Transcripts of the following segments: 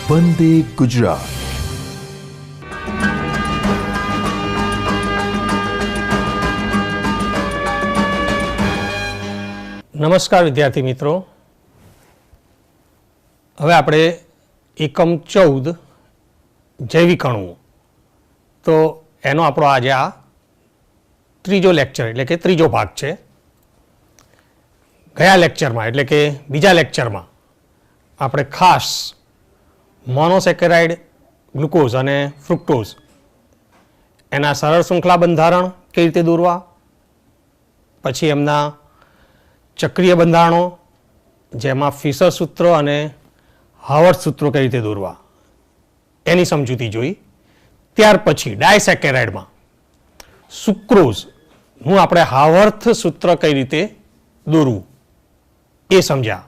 વંદે ગુજરાત. નમસ્કાર વિદ્યાર્થી મિત્રો. હવે આપણે એકમ 14 જૈવિક અણુઓ, તો એનો આપણો આજે આ ત્રીજો લેક્ચર એટલે કે ત્રીજો ભાગ છે. ગયા લેક્ચરમાં એટલે કે બીજા લેક્ચરમાં આપણે ખાસ મોનોસેકેરાઇડ ગ્લુકોઝ અને ફ્રુક્ટોઝ એના સરળ શૃંખલા બંધારણ કઈ રીતે દોરવા, પછી એમના ચક્રીય બંધારણો જેમાં ફિશર સૂત્ર અને હાવર્ડ સૂત્રો કઈ રીતે દોરવા એની સમજૂતી જોઈ. ત્યાર પછી ડાયસેકેરાઇડમાં સુક્રોઝનું આપણે હાવર્ડ સૂત્ર કઈ રીતે દોરવું એ સમજ્યા.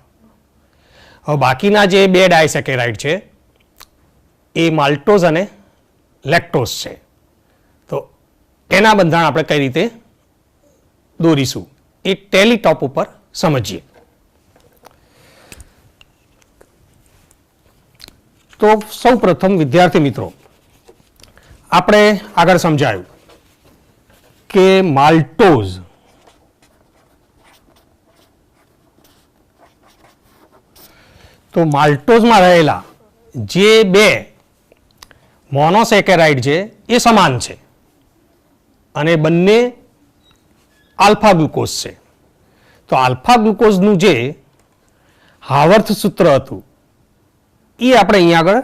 હવે બાકીના જે બે ડાયસેકેરાઇડ છે એ માલ્ટોઝ અને લેક્ટોઝ છે, તો એના બંધારણ આપણે કઈ રીતે દોરીશું એ ટેલીટોપ ઉપર સમજીએ. તો સૌ પ્રથમ વિદ્યાર્થી મિત્રો આપણે આગળ સમજાયું કે માલ્ટોઝ તો માલ્ટોઝમાં રહેલા જે બે મોનોસેકેરાઇડ છે એ સમાન છે અને બંને આલ્ફા ગ્લુકોઝ છે. તો આલ્ફા ગ્લુકોઝનું જે હાવર્ડ સૂત્ર હતું એ આપણે અહીંયા આગળ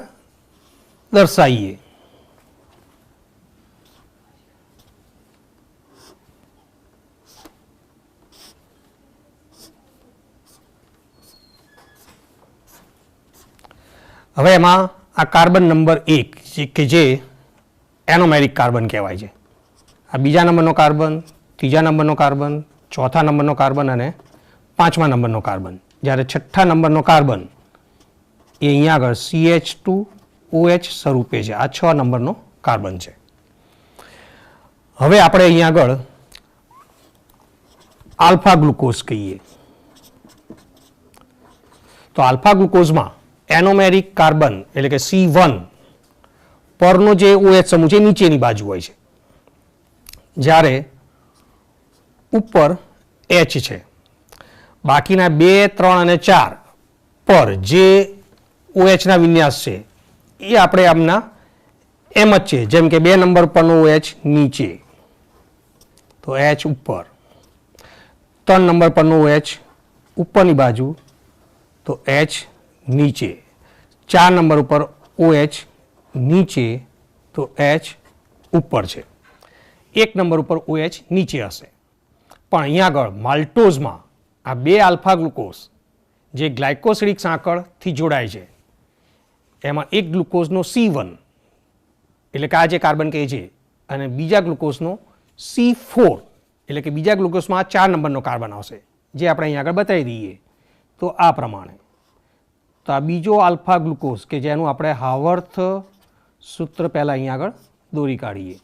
દર્શાવીએ. હવે એમાં આ કાર્બન નંબર 1 કે જે એનોમેરિક કાર્બન કહેવાય છે, આ બીજા નંબરનો કાર્બન, ત્રીજા નંબરનો કાર્બન, ચોથા નંબરનો કાર્બન અને પાંચમા નંબરનો કાર્બન, જ્યારે છઠ્ઠા નંબરનો કાર્બન એ અહીંયા આગળ CH2OH સ્વરૂપે છે. આ 6 નંબરનો કાર્બન છે. હવે આપણે અહીંયા આગળ આલ્ફા ગ્લુકોઝ કહીએ તો આલ્ફા ગ્લુકોઝમાં એનોમેરિક કાર્બન એટલે કે C1 પરનો જે OH સમૂહ છે નીચેની બાજુ હોય છે, જ્યારે ઉપર H છે. બાકીના 2, 3 અને 4 પર જે OHના વિન્યાસ છે એ આપણે આમના એમ જ છે, જેમ કે 2 નંબર પરનો OH નીચે તો H ઉપર, 3 નંબર પરનો OH ઉપરની બાજુ તો H નીચે, 4 નંબર ઉપર OH નીચે તો H ઉપર છે, 1 નંબર ઉપર OH નીચે હશે. પણ અહીંયા આગળ માલ્ટોઝમાં આ બે આલ્ફા ગ્લુકોઝ જે ગ્લાયકોસિડિક સાંકળથી જોડાય છે એમાં એક ગ્લુકોઝનો C1 એટલે કે આ જે કાર્બન કહે છે અને બીજા ગ્લુકોઝનો C4 એટલે કે બીજા ગ્લુકોઝમાં 4 નંબરનો કાર્બન આવશે, જે આપણે અહીંયા આગળ બતાવી દઈએ તો આ પ્રમાણે. તો આ બીજો આલ્ફા ગ્લુકોઝ કે જેનું આપણે હાવર્ડ સૂત્ર પહેલાં અહીંયા આગળ દોરી કાઢીએ.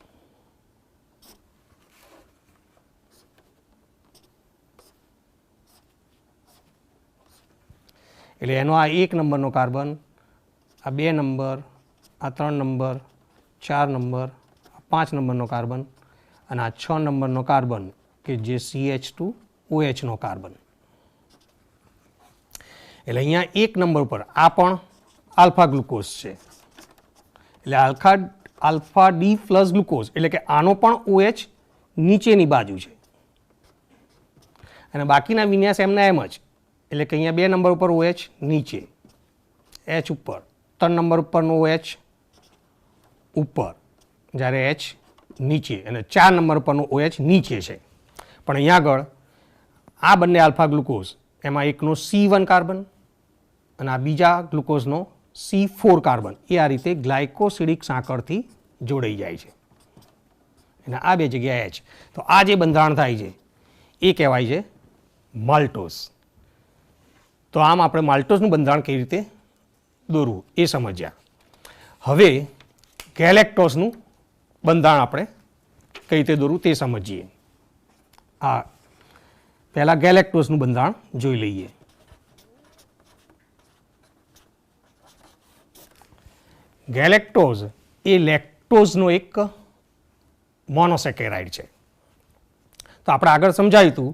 એટલે એનો આ 1 નંબરનો કાર્બન, આ 2 નંબર, આ 3 નંબર, 4 નંબર, 5 નંબરનો કાર્બન અને આ 6 નંબરનો કાર્બન કે જે CH2OH કાર્બન. એટલે અહીંયા 1 નંબર ઉપર આ પણ આલ્ફા ગ્લુકોઝ છે, એટલે આલ્ફા ડી પ્લસ ગ્લુકોઝ એટલે કે આનો પણ OH નીચેની બાજુ છે અને બાકીના વિન્યાસ એમના એમ જ, એટલે કે અહીંયા 2 નંબર ઉપર OH નીચે, H ઉપર, 3 નંબર ઉપરનો OH ઉપર, જ્યારે H નીચે અને 4 નંબર ઉપરનો OH નીચે છે. પણ અહીંયા આગળ આ બંને આલ્ફા ગ્લુકોઝ એમાં એકનો C1 કાર્બન અને આ બીજા ગ્લુકોઝનો C4 કાર્બન એ આ રીતે ગ્લાયકોસિડિક સાંકળથી જોડાઈ જાય છે અને આ બે જગ્યાએ H. તો આ જે બંધારણ થાય છે એ કહેવાય છે માલ્ટોઝ. તો આમ આપણે માલ્ટોઝનું બંધારણ કેવી રીતે દોરવું એ સમજ્યા. હવે ગેલેક્ટોઝનું બંધારણ આપણે કઈ રીતે દોરવું તે સમજીએ. આ પહેલાં ગેલેક્ટોઝનું બંધારણ જોઈ લઈએ. ગેલેક્ટોઝ એ લેક્ટોઝનો એક મોનોસેકેરાઇડ છે. તો આપણે આગળ સમજાવ્યું હતું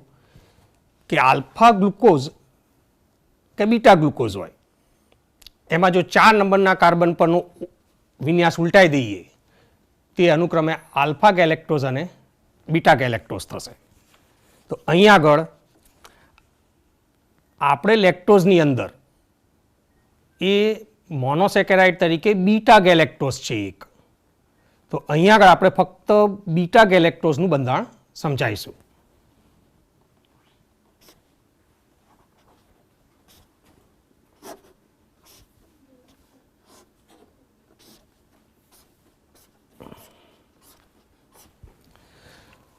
કે આલ્ફા ગ્લુકોઝ કે બીટા ગ્લુકોઝ હોય એમાં જો 4 નંબરના કાર્બન પરનો વિન્યાસ ઉલટાઈ દઈએ તે અનુક્રમે આલ્ફા ગેલેક્ટોઝ અને બીટા ગેલેક્ટોઝ થશે. તો અહીં આગળ આપણે લેક્ટોઝની અંદર એ મોનોસેકેરાઇડ તરીકે બીટા ગેલેક્ટોઝ છે એક. તો અહીં આગળ આપણે ફક્ત બીટા ગેલેક્ટોઝનું બંધારણ સમજાવીશું.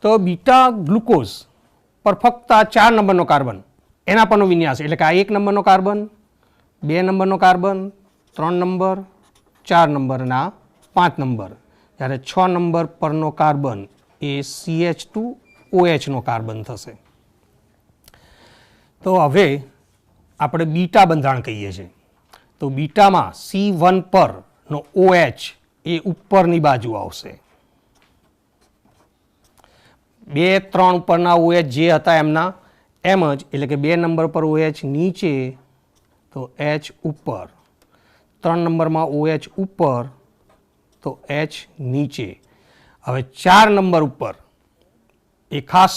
તો બીટા ગ્લુકોઝ પર ફક્ત આ 4 નંબરનો કાર્બન એના પરનો વિન્યાસ એટલે કે આ 1 નંબરનો કાર્બન, 2 નંબરનો કાર્બન, 3 નંબર, 4 નંબર અને આ 5 નંબર. જ્યારે 6 નંબર પરનો કાર્બન એ CH2OH કાર્બન થશે. તો હવે આપણે બીટા બંધારણ કહીએ છીએ. તો બીટામાં C1 પરનો OH એ ઉપરની બાજુ આવશે. 2, 3 ઉપરના OH જે હતા એમના એમ જ, એટલે કે 2 નંબર પર OH નીચે તો H ઉપર, 3 નંબરમાં OH ઉપર તો H નીચે. હવે 4 નંબર ઉપર એ ખાસ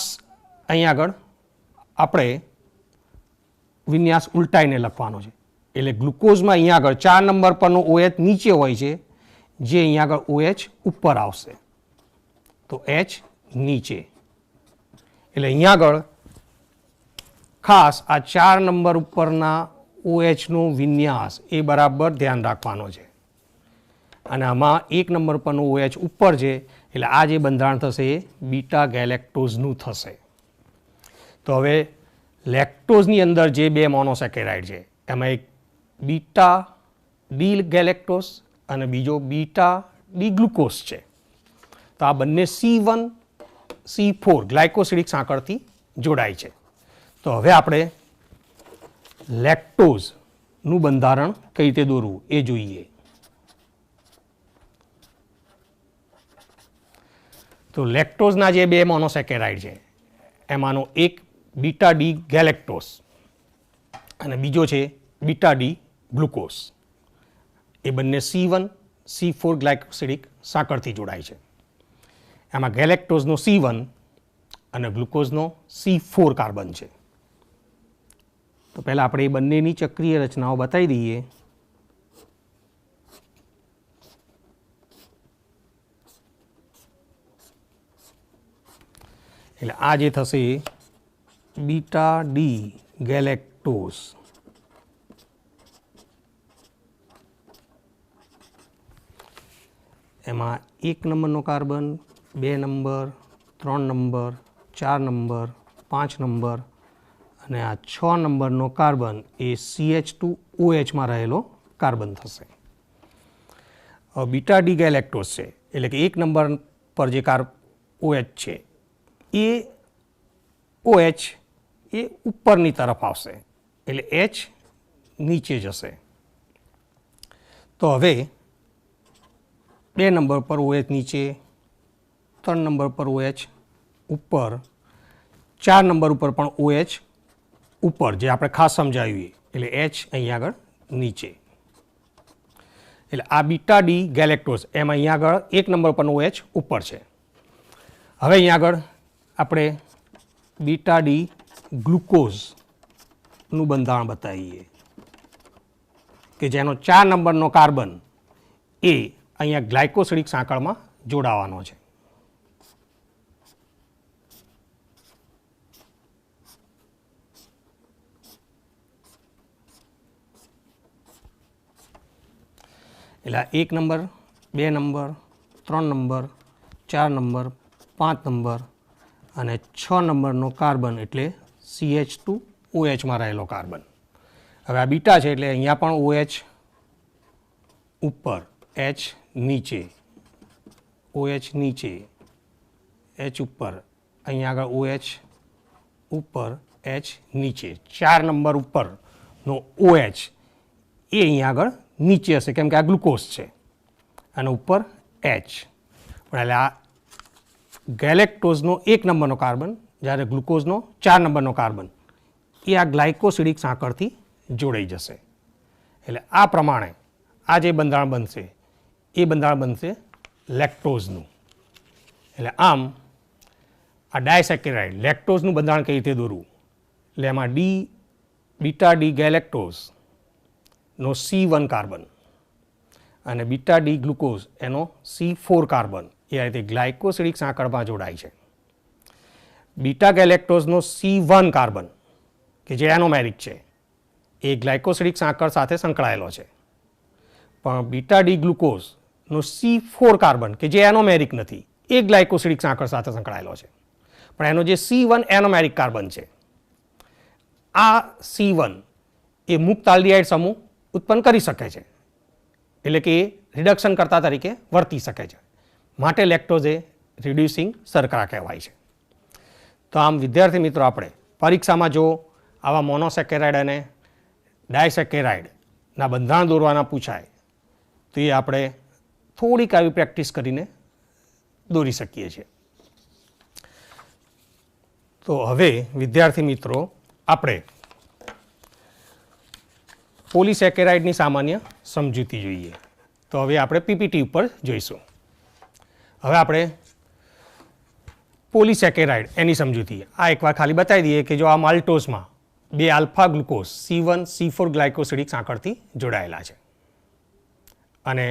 અહીં આગળ આપણે વિન્યાસ ઉલટાઈને લખવાનો છે. એટલે ગ્લુકોઝમાં અહીંયા આગળ 4 નંબર પરનો OH નીચે હોય છે, જે અહીંયા આગળ OH ઉપર આવશે તો H નીચે. એટલે અહીંયા આગળ ખાસ આ 4 નંબર ઉપરના OHનો વિન્યાસ એ બરાબર ધ્યાન રાખવાનો છે. અને આમાં 1 નંબર પરનો OH ઉપર છે એટલે આ જે બંધારણ થશે એ બીટા ગેલેક્ટોઝનું થશે. તો હવે લેક્ટોઝની અંદર જે 2 મોનોસેકેરાઇડ છે એમાં એક બીટા ડી ગેલેક્ટોઝ અને બીજો બીટા ડી ગ્લુકોઝ છે. તો આ બંને C1 C4 ગ્લાયકોસિડિક સાંકળથી જોડાય છે. તો હવે આપણે લેક્ટોઝનું બંધારણ કઈ રીતે દોરવું એ જોઈએ. તો લેક્ટોઝના જે 2 મોનોસેકેરાઇડ છે એમાંનો એક બીટા ડી ગેલેક્ટોઝ અને બીજો છે બીટા ડી ગ્લુકોઝ. એ બંને C1 C4 ગ્લાયકોસિડિક સાંકળથી જોડાય છે. એમાં ગેલેક્ટોઝનો C1 અને ગ્લુકોઝનો C4 કાર્બન છે. તો પહેલાં આપણે એ બંનેની ચક્રીય રચનાઓ બતાવી દઈએ. એટલે આ જે થશે બીટા ડી ગેલેક્ટોઝ એમાં 1 નંબરનો carbon, 2 number, 3 number, 4 number, 5 number અને આ 6 નંબરનો કાર્બન એ CH2OH રહેલો કાર્બન થશે. હવે બીટા ડી ગેલેક્ટોઝ છે એટલે કે 1 નંબર પર જે OH છે એ OH એ ઉપરની તરફ આવશે એટલે H નીચે જશે. તો હવે 2 નંબર પર OH નીચે, 3 નંબર પર OH ઉપર, 4 નંબર ઉપર પણ OH ઉપર, જે આપણે ખાસ સમજાવીએ એટલે H અહીંયા આગળ નીચે. એટલે આ બીટા ડી ગેલેક્ટોઝ એમાં અહીંયા આગળ 1 નંબર પરનો OH ઉપર છે. હવે અહીંયા આગળ આપણે બીટા ડી ગ્લુકોઝનું બંધારણ બતાવીએ કે જેનો 4 નંબરનો કાર્બન એ અહીંયા ગ્લાયકોસિડિક સાંકળમાં જોડાવાનો છે. એટલે 1 number, 2 number, 3 number, 4 number, 5 number અને 6 નંબરનો કાર્બન એટલે CH2OH રહેલો કાર્બન. હવે આ બીટા છે એટલે અહીંયા પણ OH ઉપર, H નીચે, OH નીચે, H ઉપર, અહીંયા આગળ OH ઉપર, H નીચે. 4 નંબર ઉપરનો OH એ અહીંયા આગળ નીચે હશે કેમ કે આ ગ્લુકોઝ છે અને ઉપર H. પણ એટલે આ ગેલેક્ટોઝનો 1 નંબરનો કાર્બન જ્યારે ગ્લુકોઝનો 4 નંબરનો કાર્બન એ આ ગ્લાયકોસિડિક સાંકળથી જોડાઈ જશે. એટલે આ પ્રમાણે આ જે બંધારણ બનશે એ બંધારણ બનશે લેક્ટોઝનું. એટલે આમ આ ડાયસેકેરાઇડ લેક્ટોઝનું બંધારણ કઈ રીતે દોરવું? એટલે એમાં બીટા ડી ગેલેક્ટોઝનો C1 કાર્બન અને બીટા ડી ગ્લુકોઝ એનો C4 કાર્બન એ આ રીતે ગ્લાયકોસિડિક સાંકળમાં જોડાય છે. બીટા ગેલેક્ટોઝનો C1 કાર્બન કે જે એનોમેરિક છે એ ગ્લાયકોસિડિક સાંકળ સાથે સંકળાયેલો છે, પણ બીટા ડી ગ્લુકોઝનો C4 કાર્બન કે જે એનોમેરિક નથી એ ગ્લાયકોસિડિક સાંકળ સાથે સંકળાયેલો છે, પણ એનો જે C1 એનોમેરિક કાર્બન છે આ C1 એ મુક્ત આલ્ડિહાઇડ સમૂહ ઉત્પન્ન કરી શકે છે, એટલે કે એ રિડક્શન કરતા તરીકે વર્તી શકે છે. માટે લેક્ટોઝ એ રિડ્યુસિંગ શર્કરા કહેવાય છે. તો આમ વિદ્યાર્થી મિત્રો આપણે પરીક્ષામાં જો આવા મોનોસેકેરાઇડ અને ડાયસેકેરાઇડના બંધારણ દોરવાના પૂછાય તો એ આપણે થોડીક આવી પ્રેક્ટિસ કરીને દોરી શકીએ છીએ. તો હવે વિદ્યાર્થી મિત્રો આપણે પોલીસેકેરાઇડની સામાન્ય સમજૂતી જોઈએ. તો હવે આપણે પીપીટી ઉપર જોઈશું. હવે આપણે પોલીસેકેરાઇડ એની સમજૂતી આ એકવાર ખાલી બતાવી દઈએ કે જો આ માલ્ટોઝમાં 2 આલ્ફા ગ્લુકોઝ C1 C4 ગ્લાયકોસિડિક સાંકળથી જોડાયેલા છે અને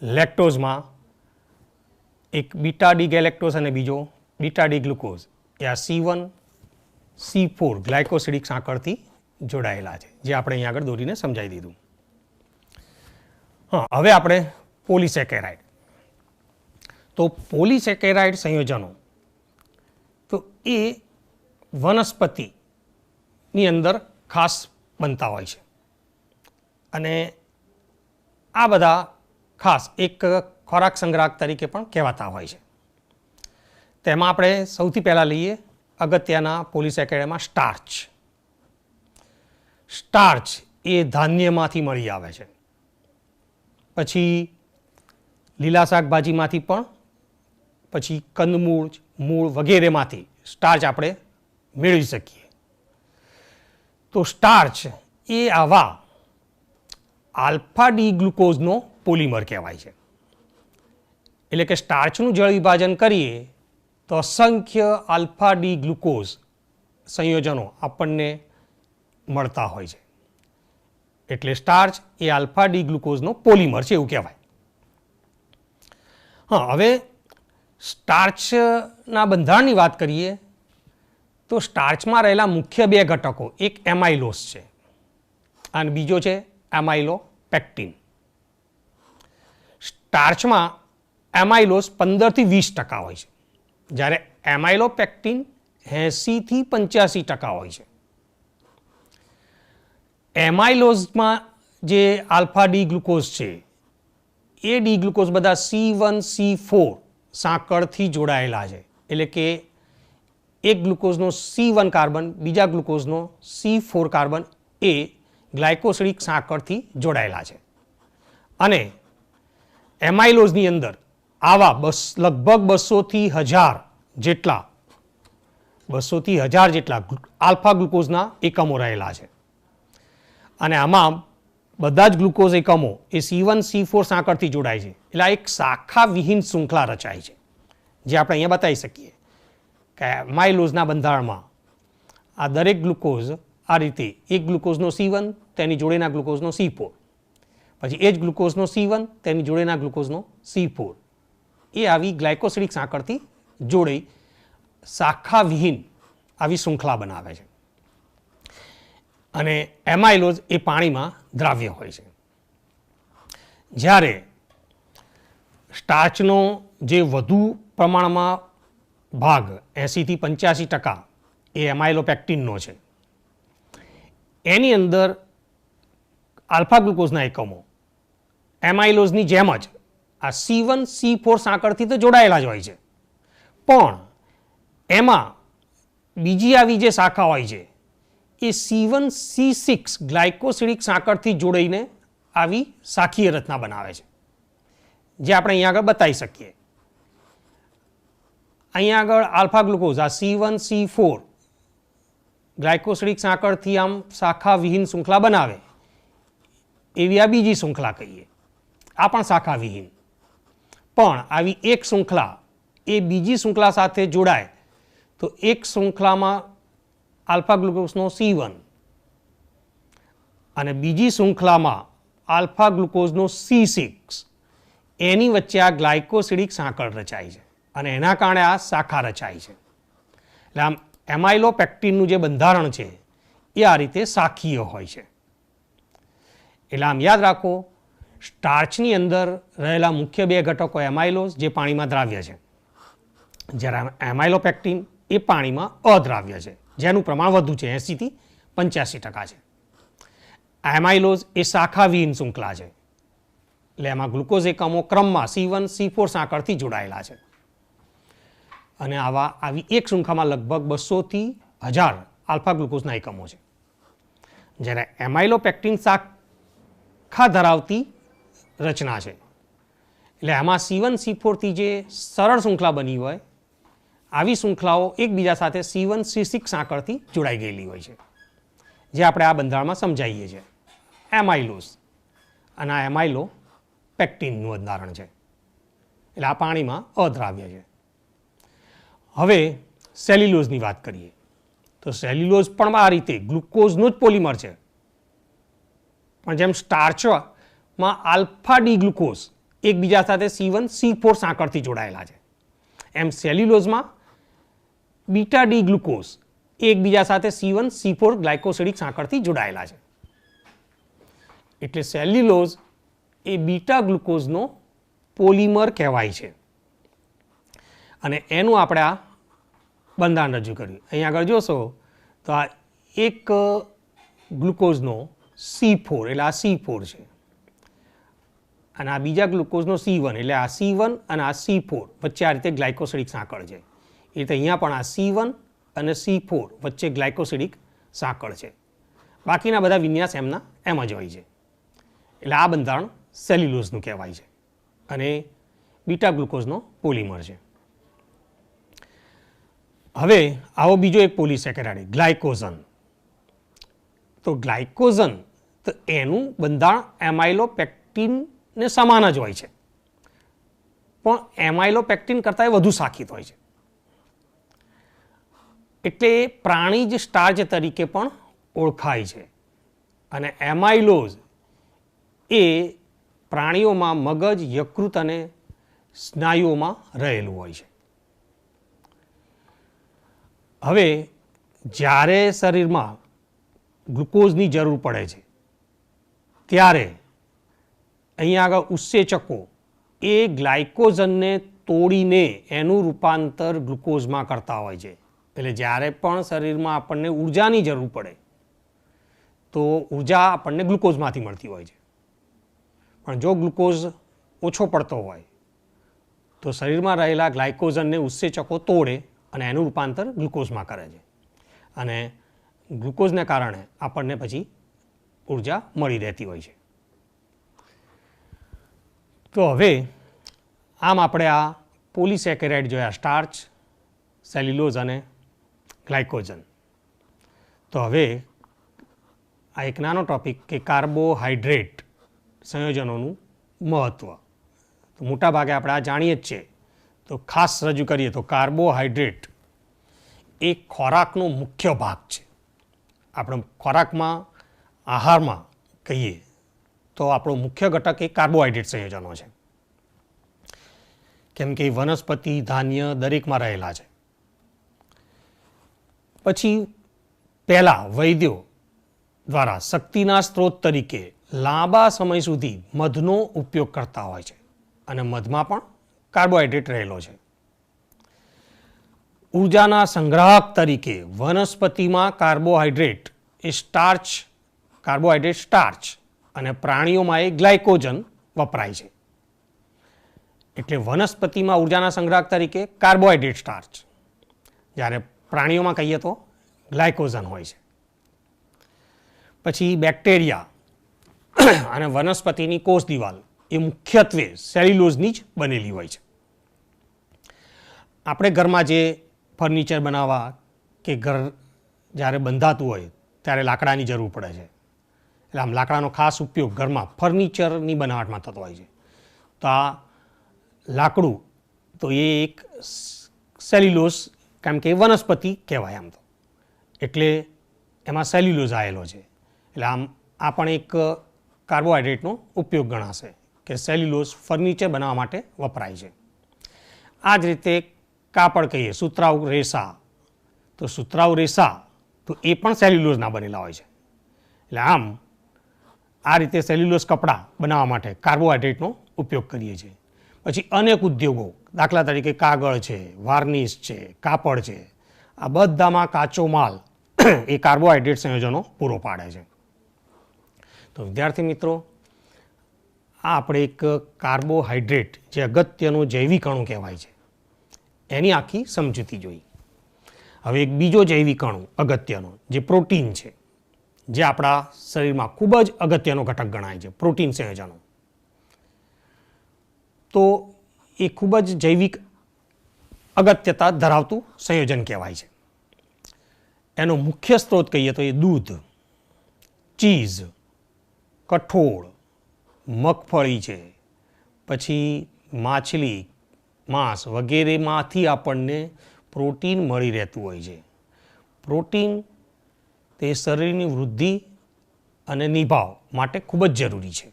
લેક્ટોઝમાં એક બીટા ડી ગેલેક્ટોઝ અને બીજો બીટા ડી ગ્લુકોઝ એ આ C1 C4 ગ્લાયકોસિડિક સાંકળથી જોડાયેલા છે, જે આપણે અહીં આગળ દોરીને સમજાવી દીધું. હા, હવે આપણે પોલીસેકેરાઇડ. તો પોલીસેકેરાઇડ સંયોજનો તો એ વનસ્પતિની અંદર ખાસ બનતા હોય છે અને આ બધા ખાસ એક ખોરાક સંગ્રાહક તરીકે પણ કહેવાતા હોય છે. તેમાં આપણે સૌથી પહેલાં લઈએ અગત્યના પોલીસેકેરાઇડમાં સ્ટાર્ચ. સ્ટાર્ચ એ ધાન્યમાંથી મળી આવે છે, પછી લીલા શાકભાજીમાંથી પણ, પછી કંદમૂળ મૂળ વગેરેમાંથી સ્ટાર્ચ આપણે મેળવી શકીએ. તો સ્ટાર્ચ એ આવા આલ્ફા ડી ગ્લુકોઝનો પોલિમર કહેવાય છે. એટલે કે સ્ટાર્ચનું જળ વિભાજન કરીએ તો અસંખ્ય આલ્ફા ડી ગ્લુકોઝ સંયોજનો આપણને મળતા હોય છે. એટલે સ્ટાર્ચ એ આલ્ફા ડી ગ્લુકોઝનો પોલિમર છે એવું કહેવાય. હા, હવે સ્ટાર્ચના બંધારણની વાત કરીએ તો સ્ટાર્ચમાં રહેલા મુખ્ય 2 ઘટકો, એક એમાઇલોસ છે અને બીજો છે એમાઇલોપેક્ટિન. સ્ટાર્ચમાં એમાઇલોસ 15-20% હોય છે, જ્યારે એમાઇલોપેક્ટિન 80-85% હોય છે. એમાઇલોઝમાં જે આલ્ફા ડી ગ્લુકોઝ છે એ ડી ગ્લુકોઝ બધા C1 C4 સાંકળથી જોડાયેલા છે, એટલે કે એક ગ્લુકોઝનો C1 કાર્બન બીજા ગ્લુકોઝનો C4 કાર્બન એ ગ્લાયકોસિડિક સાંકળથી જોડાયેલા છે. અને એમાઇલોઝની અંદર આવા લગભગ 200-1000 જેટલા આલ્ફા ગ્લુકોઝના એકમો રહેલા છે અને આમાં બધા જ ગ્લુકોઝ એકમો એ C1 C4 સાંકળથી જોડાય છે. એટલે આ એક શાખા વિહીન શૃંખલા રચાય છે, જે આપણે અહીંયા બતાવી શકીએ કે એમાઇલોઝના બંધારણમાં આ દરેક ગ્લુકોઝ આ રીતે એક ગ્લુકોઝનો C1 તેની જોડેના ગ્લુકોઝનો C4, પછી એ જ ગ્લુકોઝનો C1 તેની જોડેના ગ્લુકોઝનો C4 એ આવી ગ્લાયકોસિડિક સાંકળથી જોડી શાખા વિહીન આવી શૃંખલા બનાવે છે. અને એમાઇલોઝ એ પાણીમાં દ્રાવ્ય હોય છે, જ્યારે સ્ટાર્ચનો જે વધુ પ્રમાણમાં ભાગ 80-85% એ એમાઇલોપેક્ટિનનો છે. એની અંદર આલ્ફા ગ્લુકોઝના એકમો એમાઇલોઝની જેમ જ આ C1 C4 સાંકળથી તો જોડાયેલા જ હોય છે, પણ એમાં બીજી આવી જે શાખા હોય છે એ C1 C6 ગ્લાયકોસિડિક સાંકળથી જોડીને આવી શાખીય રચના બનાવે છે, જે આપણે અહીંયા આગળ બતાવી શકીએ. અહીંયા આગળ આલ્ફા ગ્લુકોઝ આ C1C4 ગ્લાયકોસિડિક સાંકળથી આમ શાખા વિહીન શૃંખલા બનાવે એવી આ બીજી શૃંખલા કહીએ. આ પણ શાખા વિહીન, પણ આવી એક શૃંખલા એ બીજી શૃંખલા સાથે જોડાય તો એક શૃંખલામાં આલ્ફા ગ્લુકોઝનો C1 અને બીજી શૃંખલામાં આલ્ફા ગ્લુકોઝનો C6, એની વચ્ચે આ ગ્લાયકોસિડિક સાંકળ રચાય છે અને એના કારણે આ શાખા રચાય છે. એટલે આમ એમાઇલોપેક્ટિનનું જે બંધારણ છે એ આ રીતે શાખીય હોય છે. એટલે આમ યાદ રાખો, સ્ટાર્ચની અંદર રહેલા મુખ્ય બે ઘટકો એમાઇલોઝ જે પાણીમાં દ્રાવ્ય છે, જ્યારે એમાઇલોપેક્ટિન એ પાણીમાં અદ્રાવ્ય છે જેનું પ્રમાણ વધુ છે, 80 થી 85% છે. એમાઇલોઝ એ શાખાવિહીન શૃંખલા છે, એટલે એમાં ગ્લુકોઝ એકમો ક્રમમાં C1C4 સાંકળથી જોડાયેલા છે અને આવી એક શૃંખલામાં લગભગ 200 થી 1000 આલ્ફા ગ્લુકોઝના એકમો છે. જ્યારે એમાઇલોપેક્ટિન શાખા ધરાવતી રચના છે, એટલે આમાં C1C4 થી જે સરળ શૃંખલા બની હોય આવી શૃંખલાઓ એકબીજા સાથે C1C6 સાંકળથી જોડાઈ ગયેલી હોય છે, જે આપણે આ બંધારણમાં સમજાવીએ છીએ. એમાઇલોઝ અને આ એમાઇલોપેક્ટિનનું બંધારણ છે, એટલે આ પાણીમાં અદ્રાવ્ય છે. હવે સેલ્યુલોઝની વાત કરીએ તો સેલ્યુલોઝ પણ આ રીતે ગ્લુકોઝનું જ પોલિમર છે, પણ જેમ સ્ટાર્ચમાં આલ્ફા ડી ગ્લુકોઝ એકબીજા સાથે C1C4 સાંકળથી જોડાયેલા છે, એમ સેલ્યુલોઝમાં બીટા ડી ગ્લુકોઝ એકબીજા સાથે C1C4 ગ્લાયકોસિડિક સાંકળથી જોડાયેલા છે. એટલે સેલ્યુલોઝ એ બીટા ગ્લુકોઝનો પોલિમર કહેવાય છે અને એનું આપણે આ બંધારણ રજૂ કર્યું. અહીંયા આગળ જોશો તો આ એક ગ્લુકોઝનો C4 એટલે આ C4 છે અને આ બીજા ગ્લુકોઝનો C1 એટલે આ C1 અને આ C4 વચ્ચે આ રીતે ગ્લાયકોસિડિક સાંકળ છે. એ રીતે અહીંયા પણ આ C1 અને C4 વચ્ચે ગ્લાયકોસિડિક સાંકળ છે. બાકીના બધા વિન્યાસ એમના એમ જ હોય છે. એટલે આ બંધારણ સેલ્યુલોઝનું કહેવાય છે અને બીટા ગ્લુકોઝનો પોલિમર છે. હવે આવો બીજો એક પોલિસેકેરાઇડ ગ્લાયકોઝન. તો ગ્લાયકોઝન તો એનું બંધારણ એમાઇલોપેક્ટિનને સમાન જ હોય છે, પણ એમાઇલોપેક્ટિન કરતાં વધુ શાખિત હોય છે. એટલે પ્રાણીજ સ્ટાર્ચ તરીકે પણ ઓળખાય છે અને એમાઇલોઝ એ પ્રાણીઓમાં મગજ, યકૃત અને સ્નાયુઓમાં રહેલું હોય છે. હવે જ્યારે શરીરમાં ગ્લુકોઝની જરૂર પડે છે ત્યારે અહીંયા આગળ ઉત્સેચકો એ ગ્લાયકોઝનને તોડીને એનું રૂપાંતર ગ્લુકોઝમાં કરતા હોય છે. એટલે જ્યારે પણ શરીરમાં આપણને ઉર્જાની જરૂર પડે તો ઉર્જા આપણને ગ્લુકોઝમાંથી મળતી હોય છે, પણ જો ગ્લુકોઝ ઓછો પડતો હોય તો શરીરમાં રહેલા ગ્લાયકોઝનને ઉત્સેચકો તોડે અને એનું રૂપાંતર ગ્લુકોઝમાં કરે છે અને ગ્લુકોઝને કારણે આપણને પછી ઉર્જા મળી રહેતી હોય છે. તો હવે આમ આપણે આ પોલિસેકેરાઇડ જોયા, સ્ટાર્ચ, સેલ્યુલોઝ અને ગ્લાયકોઝન. તો હવે આ એક નાનો ટોપિક કે કાર્બોહાઈડ્રેટ સંયોજનોનું મહત્ત્વ. તો મોટાભાગે આપણે આ જાણીએ જ છે, તો ખાસ રજૂ કરીએ તો કાર્બોહાઈડ્રેટ એ ખોરાકનો મુખ્ય ભાગ છે. આપણે ખોરાકમાં, આહારમાં કહીએ તો આપણો મુખ્ય ઘટક એ કાર્બોહાઈડ્રેટ સંયોજનો છે, કેમ કે વનસ્પતિ, ધાન્ય દરેકમાં રહેલા છે. પછી પહેલાં વૈદ્યો દ્વારા શક્તિના સ્ત્રોત તરીકે લાંબા સમય સુધી મધનો ઉપયોગ કરતા હોય છે અને મધમાં પણ કાર્બોહાઈડ્રેટ રહેલો છે. ઉર્જાના સંગ્રાહક તરીકે વનસ્પતિમાં કાર્બોહાઈડ્રેટ સ્ટાર્ચ અને પ્રાણીઓમાં એ ગ્લાયકોજન વપરાય છે. એટલે વનસ્પતિમાં ઉર્જાના સંગ્રાહક તરીકે કાર્બોહાઈડ્રેટ સ્ટાર્ચ, જ્યારે પ્રાણીઓમાં કહીએ તો ગ્લાયકોઝન હોય છે. પછી બેક્ટેરિયા અને વનસ્પતિની કોષ દિવાલ એ મુખ્યત્વે સેલ્યુલોઝની જ બનેલી હોય છે. આપણે ઘરમાં જે ફર્નિચર બનાવવા કે ઘર જ્યારે બંધાતું હોય ત્યારે લાકડાની જરૂર પડે છે. એટલે આમ લાકડાનો ખાસ ઉપયોગ ઘરમાં ફર્નિચરની બનાવટમાં થતો હોય છે. તો આ લાકડું તો એ એક સેલ્યુલોઝ, કારણ કે વનસ્પતિ કહેવાય આમ તો, એટલે એમાં સેલ્યુલોઝ આવેલો છે. એટલે આમ આ પણ એક કાર્બોહાઈડ્રેટનો ઉપયોગ ગણાશે કે સેલ્યુલોઝ ફર્નિચર બનાવવા માટે વપરાય છે. આ જ રીતે કાપડ કહીએ, સુતરાઉ રેસા, તો સુતરાઉ રેસા તો એ પણ સેલ્યુલોઝના બનેલા હોય છે. એટલે આમ આ રીતે સેલ્યુલોઝ કપડાં બનાવવા માટે કાર્બોહાઈડ્રેટનો ઉપયોગ કરીએ છીએ. પછી અનેક ઉદ્યોગો, દાખલા તરીકે કાગળ છે, વાર્નિશ છે, કાપડ છે, આ બધામાં કાચો માલ એ કાર્બોહાઈડ્રેટ સંયોજનો પૂરો પાડે છે. તો વિદ્યાર્થી મિત્રો, આ આપણે એક કાર્બોહાઈડ્રેટ જે અગત્યનો જૈવિક અણુ કહેવાય છે એની આખી સમજૂતી જોઈ. હવે એક બીજો જૈવિક અણુ અગત્યનો જે પ્રોટીન છે, જે આપણા શરીરમાં ખૂબ જ અગત્યનો ઘટક ગણાય છે, પ્રોટીન સંયોજનો. તો એ ખૂબ જ જૈવિક અગત્યતા ધરાવતું સંયોજન કહેવાય છે. એનો મુખ્ય સ્ત્રોત કહીએ તો એ દૂધ, ચીઝ, કઠોળ, મગફળી છે, પછી માછલી, માંસ વગેરેમાંથી આપણને પ્રોટીન મળી રહેતું હોય છે. પ્રોટીન તે શરીરની વૃદ્ધિ અને નિભાવ માટે ખૂબ જ જરૂરી છે.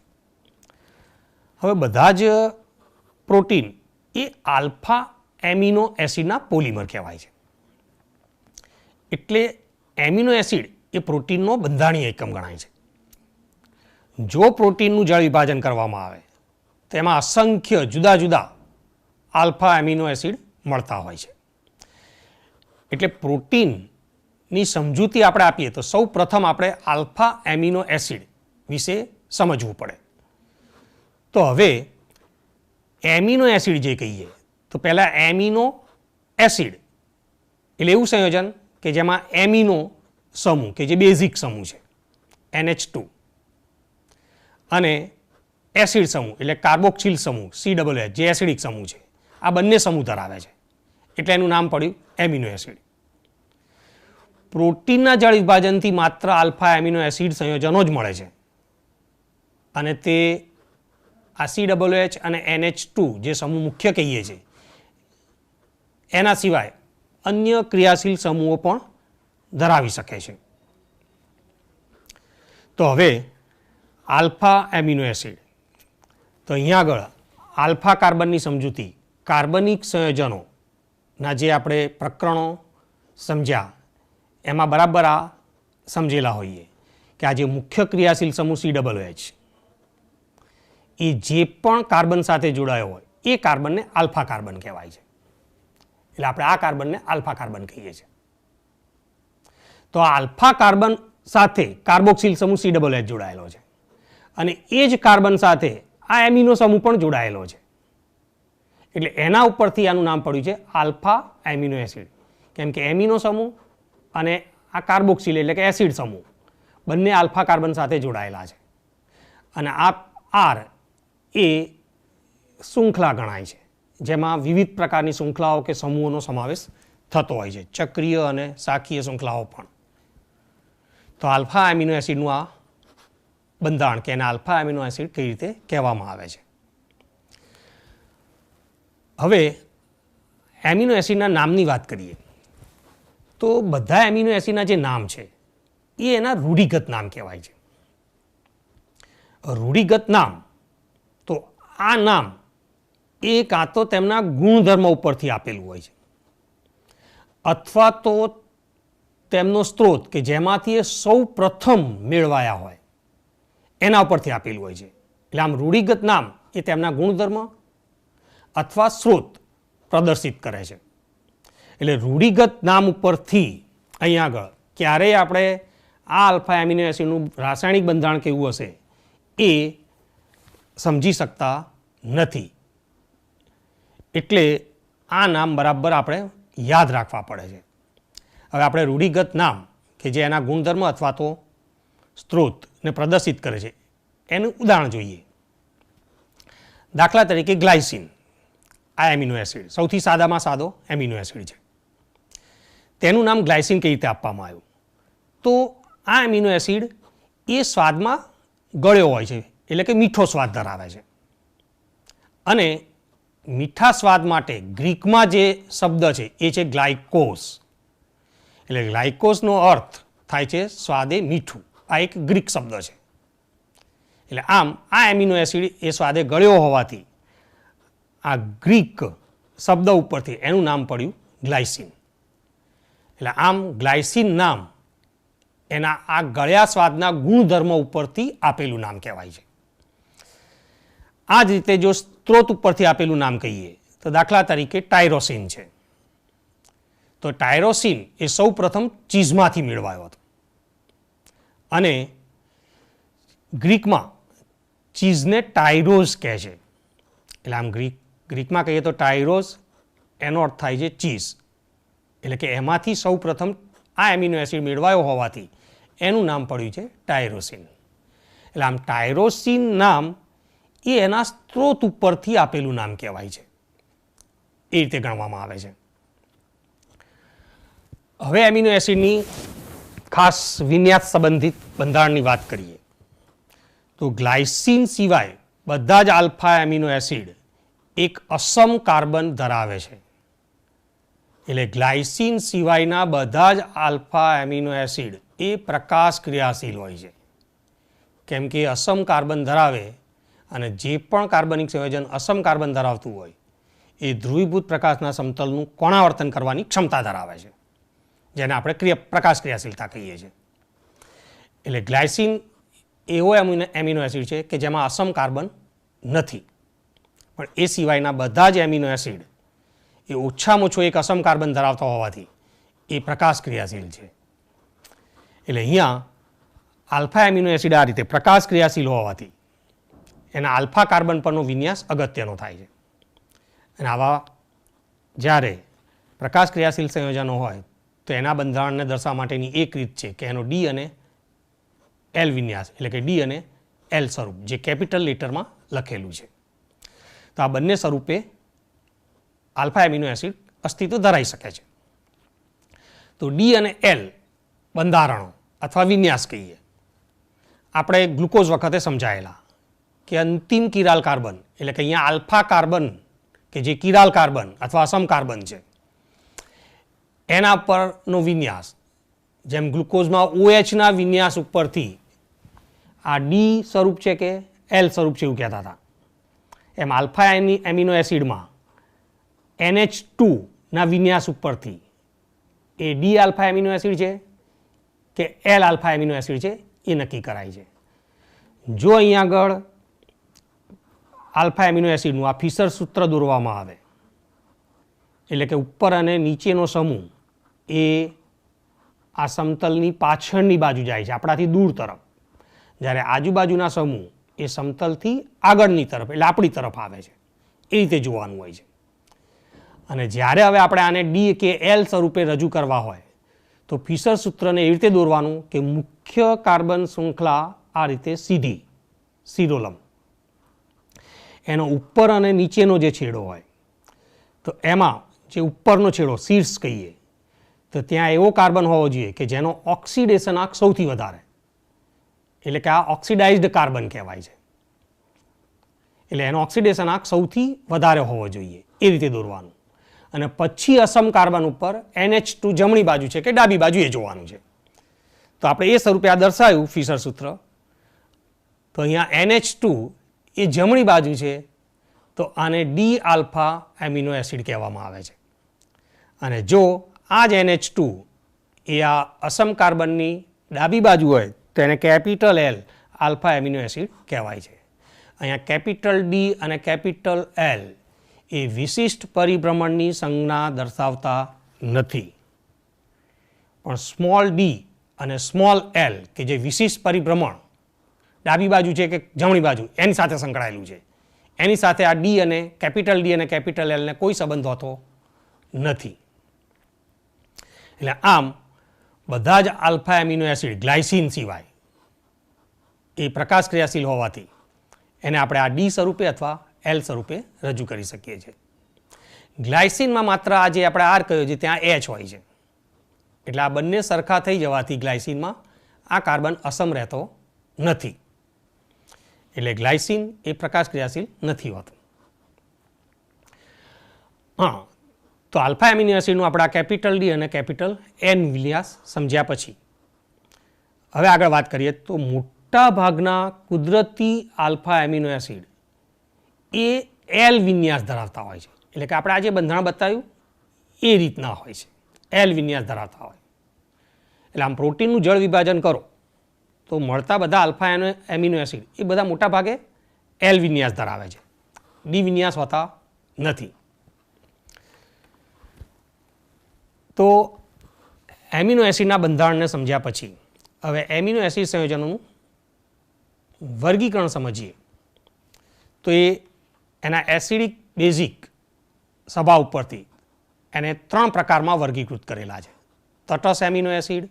હવે બધા જ પ્રોટીન એ આલ્ફા એમિનો એસિડના પોલિમર કહેવાય છે. એટલે એમિનો એસિડ એ પ્રોટીનનો બંધારણીય એકમ ગણાય છે. જો પ્રોટીનનું જળ વિભાજન કરવામાં આવે તો એમાં અસંખ્ય જુદા જુદા આલ્ફા એમિનો એસિડ મળતા હોય છે. એટલે પ્રોટીનની સમજૂતી આપણે આપીએ તો સૌ પ્રથમ આપણે આલ્ફા એમિનો એસિડ વિશે સમજવું પડે. તો હવે એમિનો એસિડ જે કહીએ તો પહેલાં એમિનો એસિડ એટલે એવું સંયોજન કે જેમાં એમિનો સમૂહ કે જે બેઝિક સમૂહ છે NH2 અને એસિડ સમૂહ એટલે કાર્બોક્સિલ સમૂહ COOH જે એસિડિક સમૂહ છે, આ બંને સમૂહ ધરાવે છે. એટલે એનું નામ પડ્યું એમિનો એસિડ. પ્રોટીનના જળ વિભાજનથી માત્ર આલ્ફા એમિનો એસિડ સંયોજનો જ મળે છે અને તે આ COOH અને NH2 જે સમૂહ મુખ્ય કહીએ છીએ એના સિવાય અન્ય ક્રિયાશીલ સમૂહો પણ ધરાવી શકે છે. તો હવે આલ્ફા એમિનો એસિડ, તો અહીંયા આગળ આલ્ફા કાર્બનની સમજૂતી કાર્બનિક સંયોજનોના જે આપણે પ્રકરણો સમજ્યા એમાં બરાબર આ સમજેલા હોઈએ કે આ જે મુખ્ય ક્રિયાશીલ સમૂહ COOH એ જે પણ કાર્બન સાથે જોડાયો હોય એ કાર્બનને આલ્ફા કાર્બન કહેવાય છે. એટલે આપણે આ કાર્બનને આલ્ફા કાર્બન કહીએ છીએ. તો આ આલ્ફા કાર્બન સાથે કાર્બોક્સિલ સમૂહ COOH જોડાયેલો છે અને એ જ કાર્બન સાથે આ એમિનો સમૂહ પણ જોડાયેલો છે. એટલે એના ઉપરથી આનું નામ પડ્યું છે આલ્ફા એમિનો એસિડ. કેમ કે એમિનો સમૂહ અને આ કાર્બોક્સિલ એટલે કે એસિડ સમૂહ બંને આલ્ફા કાર્બન સાથે જોડાયેલા છે. અને આ આર એ શૃંખલા ગણાય છે, જેમાં વિવિધ પ્રકારની શૃંખલાઓ કે સમૂહોનો સમાવેશ થતો હોય છે, ચક્રીય અને શાખીય શૃંખલાઓ પણ. તો આલ્ફા એમિનો એસિડનું આ બંધારણ કે એને આલ્ફા એમિનો એસિડ કઈ રીતે કહેવામાં આવે છે. હવે એમિનો એસિડના નામની વાત કરીએ તો બધા એમિનો એસિડના જે નામ છે એ એના રૂઢિગત નામ કહેવાય છે. રૂઢિગત નામ તો આ નામ એ કાં તો તેમના ગુણધર્મ ઉપરથી આપેલું હોય છે અથવા તો તેમનો સ્ત્રોત કે જેમાંથી એ સૌ પ્રથમ મેળવાયા હોય એના ઉપરથી આપેલું હોય છે. એટલે આમ રૂઢિગત નામ એ તેમના ગુણધર્મ અથવા સ્ત્રોત પ્રદર્શિત કરે છે. એટલે રૂઢિગત નામ ઉપરથી અહીંયા આગળ ક્યારેય આપણે આ આલ્ફા એમિનો એસિડનું રાસાયણિક બંધારણ કેવું હશે એ સમજી શકતા નથી. એટલે આ નામ બરાબર આપણે યાદ રાખવા પડે છે. હવે આપણે રૂઢિગત નામ કે જે એના ગુણધર્મ અથવા તો સ્ત્રોતને પ્રદર્શિત કરે છે એનું ઉદાહરણ જોઈએ. દાખલા તરીકે ગ્લાયસિન, આ એમિનો એસિડ સૌથી સાદામાં સાદો એમિનો એસિડ છે. તેનું નામ ગ્લાયસિન કઈ રીતે આપવામાં આવ્યું? તો આ એમિનો એસિડ એ સ્વાદમાં ગળ્યો હોય છે, એટલે કે મીઠો સ્વાદ ધરાવે છે. અને મીઠા સ્વાદ માટે ગ્રીકમાં જે શબ્દ છે એ છે ગ્લાયકોસ. એટલે ગ્લાયકોસનો અર્થ થાય છે સ્વાદે મીઠું. આ એક ગ્રીક શબ્દ છે. એટલે આમ આ એમિનો એસિડ એ સ્વાદે ગળ્યો હોવાથી આ ગ્રીક શબ્દ ઉપરથી એનું નામ પડ્યું ગ્લાયસિન. એટલે આમ ગ્લાયસિન નામ એના આ ગળ્યા સ્વાદના ગુણધર્મ ઉપરથી આપેલું નામ કહેવાય છે. આ જ રીતે જો સ્ત્રોત ઉપરથી આપેલું નામ કહીએ તો દાખલા તરીકે ટાયરોસિન છે. તો ટાયરોસિન એ સૌ પ્રથમ ચીઝમાંથી મેળવાયો હતો. અને ગ્રીકમાં ચીઝને ટાયરોઝ કહે છે. એટલે આમ ગ્રીકમાં કહીએ તો ટાયરોઝ એનો અર્થ થાય છે ચીઝ. એટલે કે એમાંથી સૌ પ્રથમ આ એમિનો એસિડ મેળવાયો હોવાથી એનું નામ પડ્યું છે ટાયરોસિન. એટલે આમ ટાયરોસિન નામ એ એના સ્ત્રોત ઉપરથી આપેલું નામ કહેવાય છે. એ રીતે ગણવામાં આવે છે. હવે એમિનો એસિડની ખાસ વિન્યાસ સંબંધિત બંધારણની વાત કરીએ તો ગ્લાયસિન સિવાય બધા જ આલ્ફા એમિનો એસિડ એક અસમ કાર્બન ધરાવે છે. એટલે ગ્લાયસિન સિવાયના બધા જ આલ્ફા એમિનો એસિડ એ પ્રકાશ ક્રિયાશીલ હોય છે. કેમ કે અસમ કાર્બન ધરાવે અને જે પણ કાર્બનિક સંયોજન અસમ કાર્બન ધરાવતું હોય એ ધ્રુવીભૂત પ્રકાશના સમતલનું કોણાવર્તન કરવાની ક્ષમતા ધરાવે છે, જેને આપણે પ્રકાશ ક્રિયાશીલતા કહીએ છીએ. એટલે ગ્લાયસિન એવો એમિનો એસિડ છે કે જેમાં અસમ કાર્બન નથી, પણ એ સિવાયના બધા જ એમિનો એસિડ એ ઓછામાં ઓછો એક અસમ કાર્બન ધરાવતા હોવાથી એ પ્રકાશ ક્રિયાશીલ છે. એટલે અહીંયા આલ્ફા એમિનો એસિડ આ રીતે પ્રકાશ ક્રિયાશીલ હોવાથી એના આલ્ફા કાર્બન પરનો વિન્યાસ અગત્યનો થાય છે. અને આવા જ્યારે પ્રકાશ ક્રિયાશીલ સંયોજનો હોય તો એના બંધારણને દર્શાવવા માટેની એક રીત છે કે એનો ડી અને એલ વિન્યાસ, એટલે કે ડી અને એલ સ્વરૂપ જે કેપિટલ લેટરમાં લખેલું છે. તો આ બંને સ્વરૂપે આલ્ફા એમિનો એસિડ અસ્તિત્વ ધરાવી શકે છે. તો ડી અને એલ બંધારણો અથવા વિન્યાસ કહીએ આપણે ગ્લુકોઝ વખતે સમજાયેલા કે અંતિમ કિરાલ કાર્બન, એટલે કે અહીંયા આલ્ફા કાર્બન કે જે કિરાલ કાર્બન અથવા અસમ કાર્બન છે એના પરનો વિન્યાસ જેમ ગ્લુકોઝમાં OHના વિન્યાસ ઉપરથી આ ડી સ્વરૂપ છે કે એલ સ્વરૂપ છે એવું કહેતા હતા, એમ આલ્ફા એમિનો એસિડમાં NH2ના વિન્યાસ ઉપરથી એ ડી આલ્ફા એમિનો એસિડ છે કે એલ આલ્ફા એમિનો એસિડ છે એ નક્કી કરાય છે. જો અહીંયા આગળ આલ્ફા એમિનો એસિડનું આ ફિશર સૂત્ર દોરવામાં આવે એટલે કે ઉપર અને નીચેનો સમૂહ એ આ સમતલની પાછળની બાજુ જાય છે, આપણાથી દૂર તરફ, જ્યારે આજુબાજુના સમૂહ એ સમતલથી આગળની તરફ એટલે આપણી તરફ આવે છે. એ રીતે જોવાનું હોય છે. અને જ્યારે હવે આપણે આને ડી કે એલ સ્વરૂપે રજૂ કરવા હોય તો ફિશર સૂત્રને એવી રીતે દોરવાનું કે મુખ્ય કાર્બન શૃંખલા આ રીતે સીધી શિરોલંબ, એનો ઉપર અને નીચેનો જે છેડો હોય તો એમાં જે ઉપરનો છેડો શીર્ષ કહીએ તો ત્યાં એવો કાર્બન હોવો જોઈએ કે જેનો ઓક્સિડેશન આંક સૌથી વધારે, એટલે કે આ ઓક્સિડાઇઝ્ડ કાર્બન કહેવાય છે. એટલે એનો ઓક્સિડેશન આંક સૌથી વધારે હોવો જોઈએ એ રીતે દોરવાનું. અને પછી અસમ કાર્બન ઉપર NH2 જમણી બાજુ છે કે ડાબી બાજુ એ જોવાનું છે. તો આપણે એ સ્વરૂપે આ દર્શાવ્યું ફિશર સૂત્ર. તો અહીંયા NH2 એ જમણી બાજુ છે તો આને ડી આલ્ફા એમિનો એસિડ કહેવામાં આવે છે. અને જો આ જ NH2 એ આ અસમ કાર્બનની ડાબી બાજુ હોય તો એને capital L alpha amino acid કહેવાય છે. અહીંયા કેપિટલ ડી અને કેપિટલ એલ એ વિશિષ્ટ પરિભ્રમણની સંજ્ઞા દર્શાવતા નથી, પણ સ્મોલ ડી અને સ્મોલ એલ કે જે વિશિષ્ટ પરિભ્રમણ ડાબી બાજુ છે કે જમણી બાજુ એની સાથે સંકળાયેલું છે, એની સાથે આ ડી અને કેપિટલ એલને કોઈ સંબંધ હોતો નથી. એટલે આમ બધા જ આલ્ફા એમિનો એસિડ ગ્લાયસિન સિવાય એ પ્રકાશ ક્રિયાશીલ હોવાથી એને આપણે આ ડી સ્વરૂપે અથવા એલ સ્વરૂપે રજૂ કરી શકીએ છીએ. ગ્લાયસિનમાં માત્ર આ જે આપણે આર કહ્યું છે ત્યાં એચ હોય છે, એટલે આ બંને સરખા થઈ જવાથી ગ્લાયસિનમાં આ કાર્બન અસમ રહેતો નથી, એટલે ગ્લાયસિન એ પ્રકાશ ક્રિયાશીલ નથી હોતું. હા, તો આલ્ફા એમિનો એસિડનું આપણે કેપિટલ ડી અને કેપિટલ એન વિન્યાસ સમજ્યા પછી હવે આગળ વાત કરીએ તો મોટા ભાગના કુદરતી આલ્ફા એમિનો એસિડ એ એલ વિન્યાસ ધરાવતા હોય છે, એટલે કે આપણે આજે બંધારણ બતાવ્યું એ રીતના હોય છે, એલ વિન્યાસ ધરાવતા હોય. એટલે આમ પ્રોટીનનું જળ વિભાજન કરો તો મળતા બધા આલ્ફા એમિનો એસિડ એ બધા મોટા ભાગે એલ વિન્યાસ ધરાવે છે, ડી વિન્યાસ હોતા નથી. તો એમિનો એસિડના બંધારણને સમજ્યા પછી હવે એમિનો એસિડ સંયોજનોનું વર્ગીકરણ સમજીએ તો એના એસિડિક બેઝિક સ્વભાવ ઉપરથી એને 3 પ્રકારમાં વર્ગીકૃત કરેલા છે: તટસ્થ amino acid,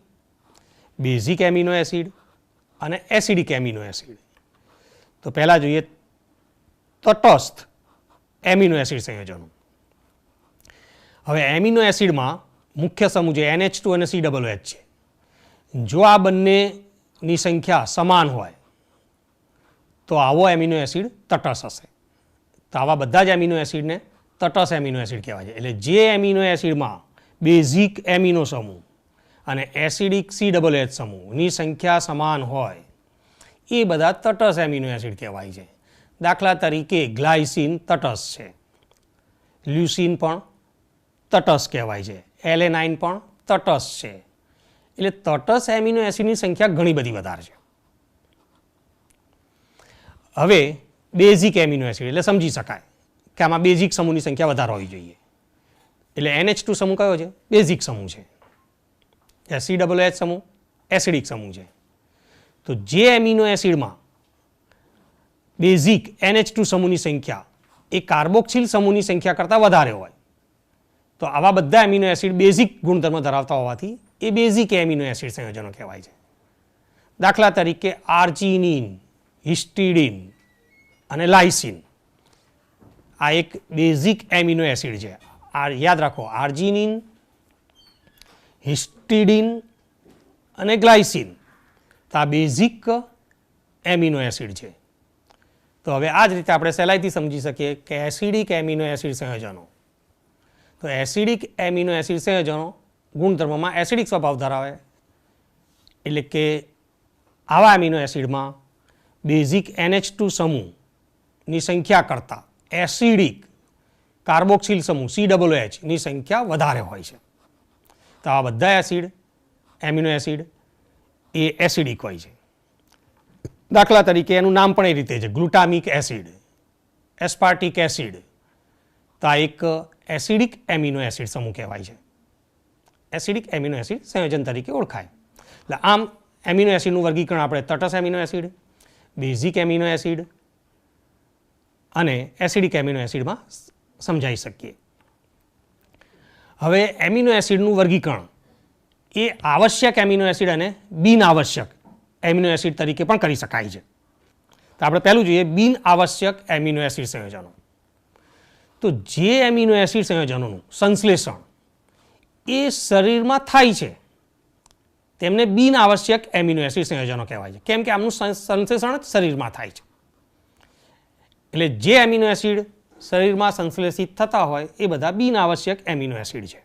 basic amino acid અને એસિડિક એમિનો એસિડ. તો પહેલાં જોઈએ તટસ્થ એમિનો એસિડ સંયોજનો. હવે એમિનો એસિડમાં મુખ્ય સમૂહ જે NH2 અને COOH છે, જો આ બંનેની સંખ્યા સમાન હોય તો આવો એમિનો એસિડ તટસ્થ હશે. તો આવા બધા જ એમિનો એસિડને તટસ્થ એમિનો એસિડ કહેવાય છે. એટલે જે એમિનો એસિડમાં બેઝિક એમિનો સમૂહ અને એસિડિક COOH સમૂહની સંખ્યા સમાન હોય એ બધા તટસ્થ એમિનો એસિડ કહેવાય છે. દાખલા તરીકે ગ્લાયસિન તટસ્થ છે, લ્યુસિન પણ તટસ્થ કહેવાય છે, એલેનાઇન પણ તટસ્થ છે. એટલે તટસ્થ એમિનો એસિડની સંખ્યા ઘણી બધી વધારે છે. હવે બેઝિક એમિનો એસિડ એટલે સમજી શકાય કે આમાં બેઝિક સમૂહની સંખ્યા વધારે હોવી જોઈએ. એટલે NH2 સમૂહ કયો છે? બેઝિક સમૂહ છે. COOH સમૂહ એસિડિક સમૂહ છે. તો જે એમિનો એસિડમાં બેઝિક NH2 સમૂહની સંખ્યા એ કાર્બોક્સિલ સમૂહની સંખ્યા કરતાં વધારે હોય તો આવા બધા એમિનો એસિડ બેઝિક ગુણધર્મ ધરાવતા હોવાથી એ બેઝિક એમિનો એસિડ સંયોજનો કહેવાય છે. દાખલા તરીકે આર્જિનિન, હિસ્ટિડિન અને લાઇસિન આ એક બેઝિક એમિનો એસિડ છે. આ યાદ રાખો, આર્જિનિન, હિસ્ટિડિન અને ગ્લાયસિન તો આ બેઝિક એમિનો એસિડ છે. તો હવે આ જ રીતે આપણે સહેલાઈથી સમજી શકીએ કે એસિડિક એમિનો એસિડ સંયોજનો. તો એસિડિક એમિનો એસિડ સંયોજનો ગુણધર્મમાં એસિડિક સ્વભાવ ધરાવે, એટલે કે આવા એમિનો એસિડમાં બેઝિક NH2 સમૂહની સંખ્યા કરતાં એસિડિક કાર્બોક્સિલ સમૂહ COOHની સંખ્યા વધારે હોય છે. તો આ બધા એમિનો એસિડ એ એસિડિક હોય છે. દાખલા તરીકે એનું નામ પણ એ રીતે છે, ગ્લુટામિક એસિડ, એસ્પાર્ટિક એસિડ. તો આ એક એસિડિક એમિનો એસિડ સમૂહ કહેવાય છે, એસિડિક એમિનો એસિડ સંયોજન તરીકે ઓળખાય. એટલે આમ એમિનો એસિડનું વર્ગીકરણ આપણે તટસ્થ amino acid, basic amino acid અને એસિડિક એમિનો એસિડમાં સમજાવી શકીએ. હવે એમિનો એસિડનું વર્ગીકરણ એ આવશ્યક એમિનો એસિડ અને બિન આવશ્યક એમિનો એસિડ તરીકે પણ કરી શકાય છે. તો આપણે પહેલું જોઈએ બિન આવશ્યક એમિનો એસિડ સંયોજનો. તો જે એમિનો એસિડ સંયોજનોનું સંશ્લેષણ એ શરીરમાં થાય છે તેમને બિન આવશ્યક એમિનો એસિડ સંયોજનો કહેવાય છે, કેમ કે આમનું સંશ્લેષણ જ શરીરમાં થાય છે. એટલે જે એમિનો એસિડ શરીરમાં સંશ્લેષિત થતા હોય એ બધા બિન આવશ્યક એમિનો એસિડ છે.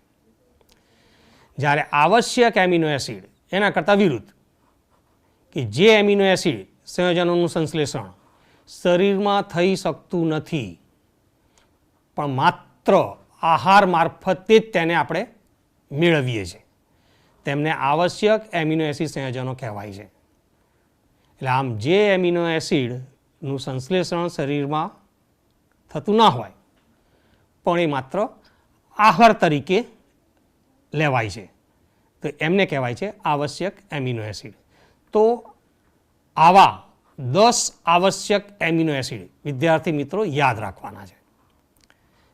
જ્યારે આવશ્યક એમિનો એસિડ એના કરતાં વિરુદ્ધ, કે જે એમિનો એસિડ સંયોજનોનું સંશ્લેષણ શરીરમાં થઈ શકતું નથી પણ માત્ર આહાર મારફતે જ તેને આપણે મેળવીએ છીએ, તેમને આવશ્યક એમિનો એસિડ સંયોજનો કહેવાય છે. એટલે આમ જે એમિનો એસિડનું સંશ્લેષણ શરીરમાં થતું ના હોય પણ એ માત્ર આહાર તરીકે લેવાય છે તો એમને કહેવાય છે આવશ્યક એમિનો એસિડ. તો આવા 10 આવશ્યક એમિનો એસિડ વિદ્યાર્થી મિત્રો યાદ રાખવાના છે.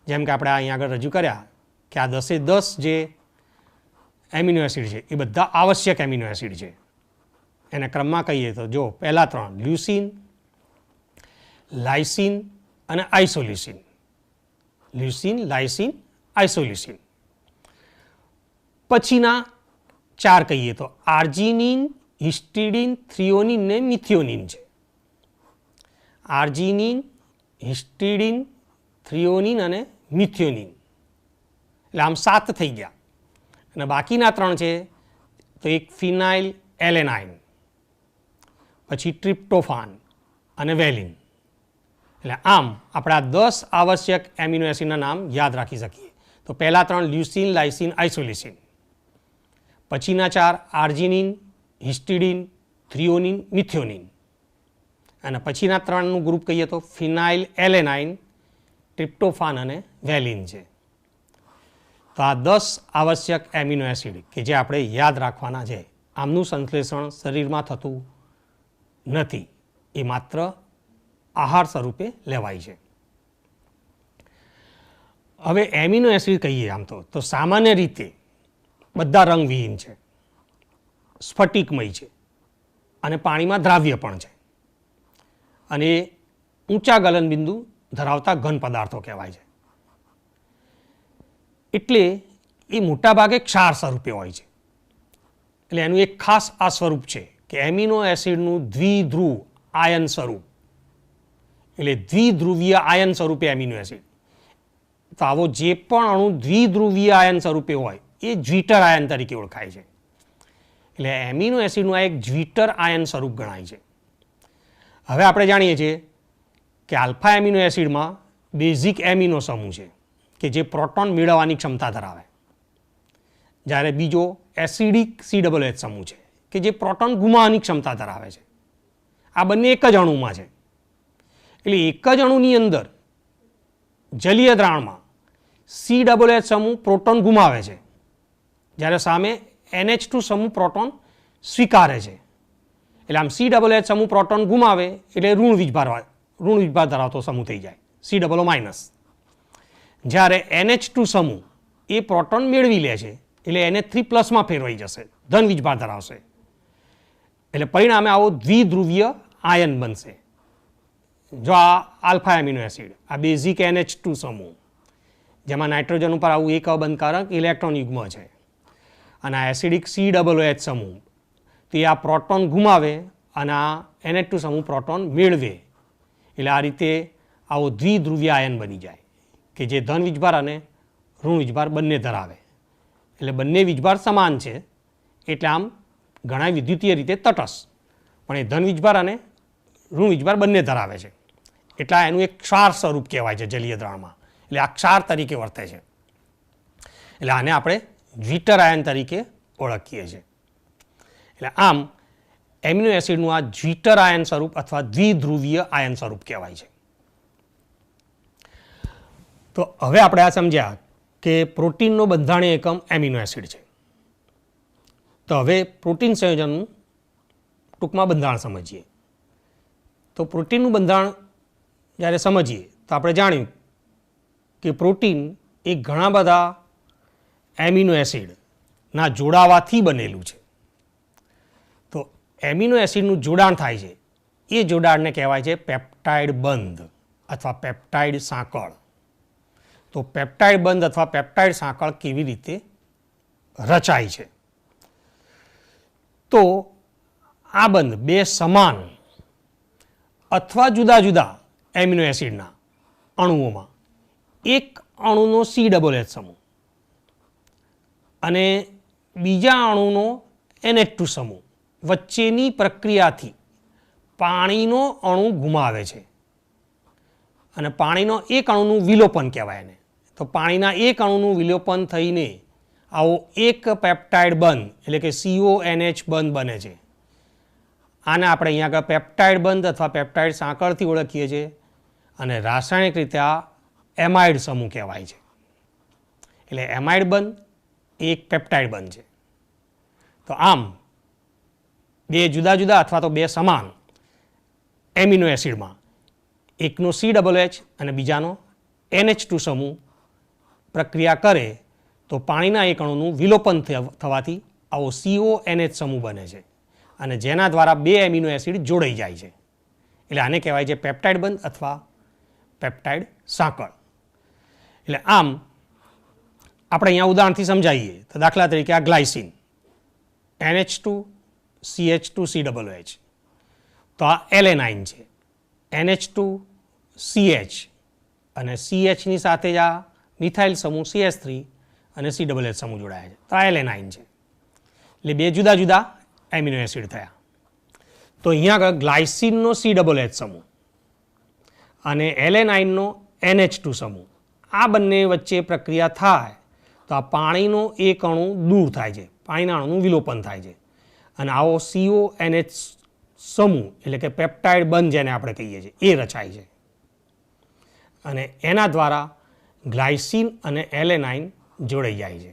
જેમ કે આપણે અહીંયા આગળ રજૂ કર્યા કે આ 10 જે એમિનો એસિડ છે એ બધા આવશ્યક એમિનો એસિડ છે. એને ક્રમમાં કહીએ તો જો પહેલા 3 લ્યુસિન, લાઇસિન અને આઇસોલ્યુસિન. લ્યુસિન, લાઇસિન, આઇસોલ્યુસિન. પછીના 4 કહીએ તો આર્જિનિન, હિસ્ટિડિન, થ્રિયોનિન ને મિથિયોનિન છે. આર્જિનિન, હિસ્ટિડિન, થ્રિયોનિન અને મિથિયોનિન. એટલે આમ 7 થઈ ગયા. અને બાકીના 3 છે તો એક ફિનાઇલ એલેનાઇન, પછી ટ્રિપ્ટોફાન અને વેલિન. એટલે આમ આપણે આ 10 આવશ્યક એમિનો એસિડના નામ યાદ રાખી શકીએ. તો પહેલા 3 લ્યુસિન, લાઇસિન, આઇસોલ્યુસિન. પછીના 4 આર્જિનિન, હિસ્ટિડિન, થ્રિયોનિન, મિથિયોનિન. અને પછીના 3નું ગ્રુપ કહીએ તો ફિનાઇલ એલેનાઇન, ટ્રિપ્ટોફાન અને વેલિન છે. તો આ 10 આવશ્યક એમિનો એસિડ કે જે આપણે યાદ રાખવાના છે, આમનું સંશ્લેષણ શરીરમાં થતું નથી, એ માત્ર આહાર સ્વરૂપે લેવાય છે. હવે એમિનો એસિડ કહીએ આમ તો સામાન્ય રીતે બધા રંગવિહીન છે, સ્ફટિકમય છે અને પાણીમાં દ્રાવ્ય પણ છે, અને ઊંચા ગલનબિંદુ ધરાવતા ઘન પદાર્થો કહેવાય છે. એટલે એ મોટાભાગે ક્ષાર સ્વરૂપે હોય છે. એટલે એનું એક ખાસ આ સ્વરૂપ છે કે એમિનો એસિડનું દ્વિધ્રુવ આયન સ્વરૂપ, એટલે દ્વિધ્રુવીય આયન સ્વરૂપે એમિનો એસિડ. તો આવો જે પણ અણુ દ્વિધ્રુવીય આયન સ્વરૂપે હોય એ જ્વિટર આયન તરીકે ઓળખાય છે. એટલે એમિનો એસિડનું આ એક જ્વિટર આયન સ્વરૂપ ગણાય છે. હવે આપણે જાણીએ છીએ કે આલ્ફા એમિનો એસિડમાં બેઝિક એમિનો સમૂહ છે કે જે પ્રોટોન મેળવવાની ક્ષમતા ધરાવે, જ્યારે બીજો એસિડિક COOH સમૂહ છે કે જે પ્રોટોન ગુમાવવાની ક્ષમતા ધરાવે છે. આ બંને એક જ અણુમાં છે. એટલે એક જ અણુની અંદર જલીય દ્રાવણમાં COOH સમૂહ પ્રોટોન ગુમાવે છે, જ્યારે સામે NH2 સમૂહ પ્રોટોન સ્વીકારે છે. એટલે આમ COOH સમૂહ પ્રોટોન ગુમાવે એટલે ઋણ વીજભાર ધરાવતો સમૂહ થઈ જાય, COO-. જ્યારે NH2 સમૂહ એ પ્રોટોન મેળવી લે છે એટલે NH3+ ફેરવાઈ જશે, ધન વીજભાર ધરાવશે. એટલે પરિણામે આવો દ્વિધ્રુવીય આયન બનશે. જો આ આલ્ફા એમિનો એસિડ, આ બેઝિક NH2 સમૂહ જેમાં નાઇટ્રોજન ઉપર આવું એક અબંધકારક ઇલેક્ટ્રોન યુગ્મ છે, અને આ એસિડિક COOH સમૂહ તો એ આ પ્રોટોન ગુમાવે અને આ NH2 સમૂહ પ્રોટોન મેળવે. એટલે આ રીતે આવો દ્વિધ્રુવીય આયન બની જાય કે જે ધન વીજભાર અને ઋણ વીજભાર બંને ધરાવે. એટલે બંને વીજભાર સમાન છે, એટલે આમ ઘણા વિદ્યુતીય રીતે તટસ્થ, પણ એ ધન વીજભાર અને ઋણ વીજભાર બંને ધરાવે છે. એટલે એનું એક ક્ષાર સ્વરૂપ કહેવાય છે જલીય દ્રાવણમાં. એટલે આ ક્ષાર તરીકે વર્તે છે. એટલે આને આપણે જ્વિટર આયન તરીકે ઓળખીએ છીએ. એટલે આમ એમિનો એસિડનું આ જ્વિટર આયન સ્વરૂપ અથવા દ્વિધ્રુવીય આયન સ્વરૂપ કહેવાય છે. તો હવે આપણે આ સમજ્યા કે પ્રોટીનનો બંધારણીય એકમ એમિનો એસિડ છે. તો હવે પ્રોટીન સંયોજનનું ટૂંકમાં બંધારણ સમજીએ. તો પ્રોટીનનું બંધારણ જ્યારે સમજીએ તો આપણે જાણ્યું કે પ્રોટીન એ ઘણા બધા એમિનો એસિડના જોડાવાથી બનેલું છે. તો એમિનો એસિડનું જોડાણ થાય છે, એ જોડાણને કહેવાય છે પેપ્ટાઇડ બંધ અથવા પેપ્ટાઇડ સાંકળ. તો પેપ્ટાઇડ બંધ અથવા પેપ્ટાઇડ સાંકળ કેવી રીતે રચાય છે? તો આ બંધ બે સમાન અથવા જુદા જુદા એમિનો એસિડના અણુઓમાં એક અણુનો COOH સમૂહ અને બીજા અણુનો NH2 સમૂહ વચ્ચેની પ્રક્રિયાથી પાણીનો અણુ ગુમાવે છે, અને પાણીનો એક અણુનું વિલોપન કહેવાય એને. તો પાણીના એક અણુનું વિલોપન થઈને આવો એક પેપ્ટાઇડ બંધ એટલે કે CONH બંધ બને છે. આને આપણે અહીંયા આગળ પેપ્ટાઇડ બંધ અથવા પેપ્ટાઇડ સાંકળથી ઓળખીએ છીએ, અને રાસાયણિક રીતે આ એમાઇડ સમૂહ કહેવાય છે. એટલે એમાઇડ બંધ એક પેપ્ટાઇડ બંધ છે. તો આમ બે જુદા જુદા અથવા તો બે સમાન એમિનો એસિડમાં એકનો COOH અને બીજાનો NH2 સમૂહ પ્રક્રિયા કરે તો પાણીના એક અણુનું વિલોપન થવાથી આવો CONH સમૂહ બને છે, અને જેના દ્વારા બે એમિનો એસિડ જોડાઈ જાય છે. એટલે આને કહેવાય છે પેપ્ટાઇડ બંધ અથવા પેપ્ટાઇડ સાંકળ. એટલે આમ આપણે અહીંયા ઉદાહરણથી સમજાવીએ તો દાખલા તરીકે આ ગ્લાયસિન NH2 CH2 COOH, તો આ એલેનાઇન છે. NH2 CH અને CHની સાથે જ આ મિથાઇલ સમૂહ CH3 અને COOH સમૂહ જોડાયા છે, તો આ એલેનાઇન છે. એટલે બે જુદા જુદા એમિનો એસિડ થયા. તો અહીંયા આગળ ગ્લાયસિનનો COOH સમૂહ અને એલેનાઇનનો NH2 સમૂહ, આ બંને વચ્ચે પ્રક્રિયા થાય તો આ પાણીનો એક અણુ દૂર થાય છે, પાણીના અણુનું વિલોપન થાય છે અને આવો CONH સમૂહ એટલે કે પેપ્ટાઇડ બંધ જેને આપણે કહીએ છીએ એ રચાય છે અને એના દ્વારા ગ્લાયસિન અને એલેનાઇન જોડાઈ જાય છે.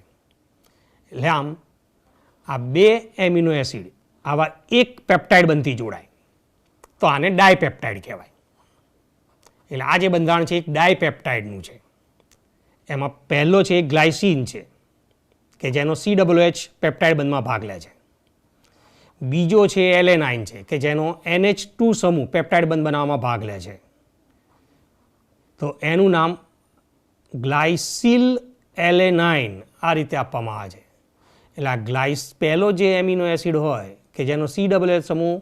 એટલે આમ આ બે એમિનો એસિડ આવા એક પેપ્ટાઇડ બનતી જોડાય તો આને ડાયપેપ્ટાઇડ કહેવાય. એટલે આ જે બંધારણ છે એક ડાયપેપ્ટાઇડનું છે. એમાં પહેલો છે ગ્લાયસિન છે કે જેનો COOH પેપ્ટાઇડ બંધમાં ભાગ લે છે. બીજો છે એલેનાઇન છે કે જેનો NH2 સમૂહ પેપ્ટાઇડ બંધ બનાવવામાં ભાગ લે છે. તો એનું નામ ગ્લાયસિલ એલેનાઇન આ રીતે આપવામાં આવે છે. એટલે આ પહેલો જે એમિનો એસિડ હોય કે જેનો COOH સમૂહ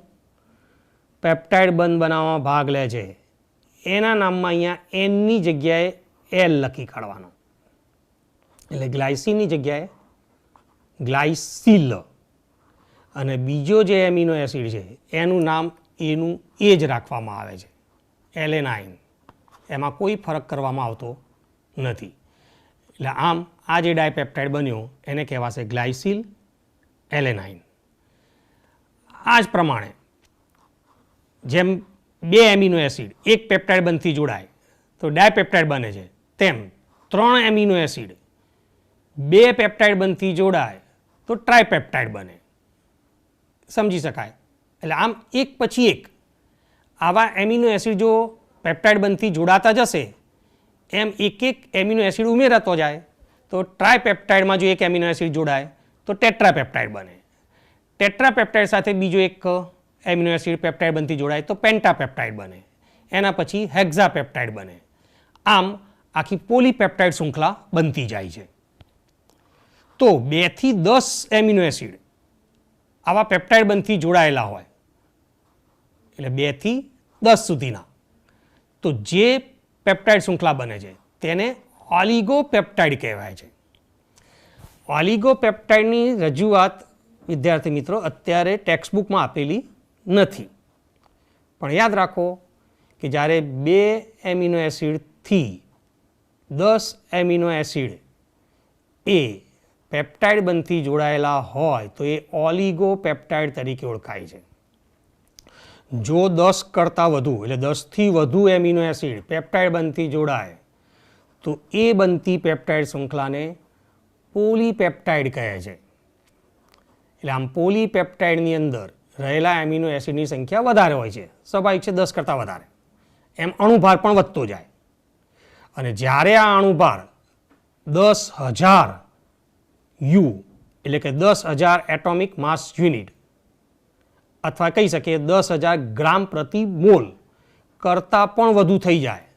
પેપ્ટાઇડ બંધ બનાવવામાં ભાગ લે છે એના નામમાં અહીંયા એનની જગ્યાએ એલ લખી કાઢવાનો. એટલે ગ્લાયસિનની જગ્યાએ ગ્લાયસિલ અને બીજો જે એમિનો એસિડ છે એનું નામ એનું એ જ રાખવામાં આવે છે, એલેનાઇન. એમાં કોઈ ફરક કરવામાં આવતો નથી. એટલે આમ આ જે ડાયપેપ્ટાઇડ બન્યો એને કહેવાશે ગ્લાયસિલ એલેનાઇન. આ જ પ્રમાણે જેમ બે એમિનો એસિડ એક પેપ્ટાઇડ બંધથી જોડાય તો ડાયપેપ્ટાઇડ બને છે, તેમ ત્રણ એમિનો એસિડ બે પેપ્ટાઇડ બંધથી જોડાય તો ટ્રાયપેપ્ટાઇડ બને. સમજી શકાય. એટલે આમ એક પછી એક આવા એમિનો એસિડ જો પેપ્ટાઇડ બંધથી જોડાતા જશે એમ એક એક એમિનો એસિડ ઉમેરાતો જાય તો ટ્રાયપેપ્ટાઇડમાં જો એક એમિનો એસિડ જોડાય તો ટેટ્રાપેપ્ટાઇડ બને. ટેટ્રાપેપ્ટાઇડ સાથે બીજો એક એમિનો એસિડ પેપ્ટાઇડ બંધથી જોડાય તો પેન્ટાપેપ્ટાઇડ બને. એના પછી હેક્ઝાપેપ્ટાઇડ બને. આમ આખી પોલીપેપ્ટાઇડ શૃંખલા બનતી જાય છે. તો 2 થી 10 એમિનો એસિડ આવા પેપ્ટાઇડ બંધથી જોડાયેલા હોય એટલે 2 થી 10 સુધીના, તો જે પેપ્ટાઇડ શૃંખલા બને છે તેને ઓલિગોપેપ્ટાઇડ કહેવાય છે. ઓલિગોપેપ્ટાઇડની રજૂઆત વિદ્યાર્થી મિત્રો અત્યારે ટેક્સ્ટબુકમાં આપેલી નથી, પણ યાદ રાખો કે જ્યારે 2 એમિનો એસિડથી 10 એમિનો એસિડ એ પેપ્ટાઇડ બંધથી જોડાયેલા હોય તો એ ઓલિગોપેપ્ટાઇડ તરીકે ઓળખાય છે. જો 10 કરતાં વધુ એટલે 10 થી વધુ એમિનો એસિડ પેપ્ટાઇડ બંધથી જોડાય તો એ બનતી પેપ્ટાઇડ શૃંખલાને પોલીપેપ્ટાઇડ કહે છે. એટલે આમ પોલીપેપ્ટાઇડની અંદર રહેલા એમિનો એસિડની સંખ્યા વધારે હોય છે, સ્વાભાવિક છે 10 કરતાં વધારે, એમ અણુભાર પણ વધતો જાય. અને જ્યારે આ અણુભાર 10,000 યુ એટલે કે 10,000 એટોમિક માસ યુનિટ અથવા કહી શકીએ 10,000 ગ્રામ પ્રતિ મોલ કરતાં પણ વધુ થઈ જાય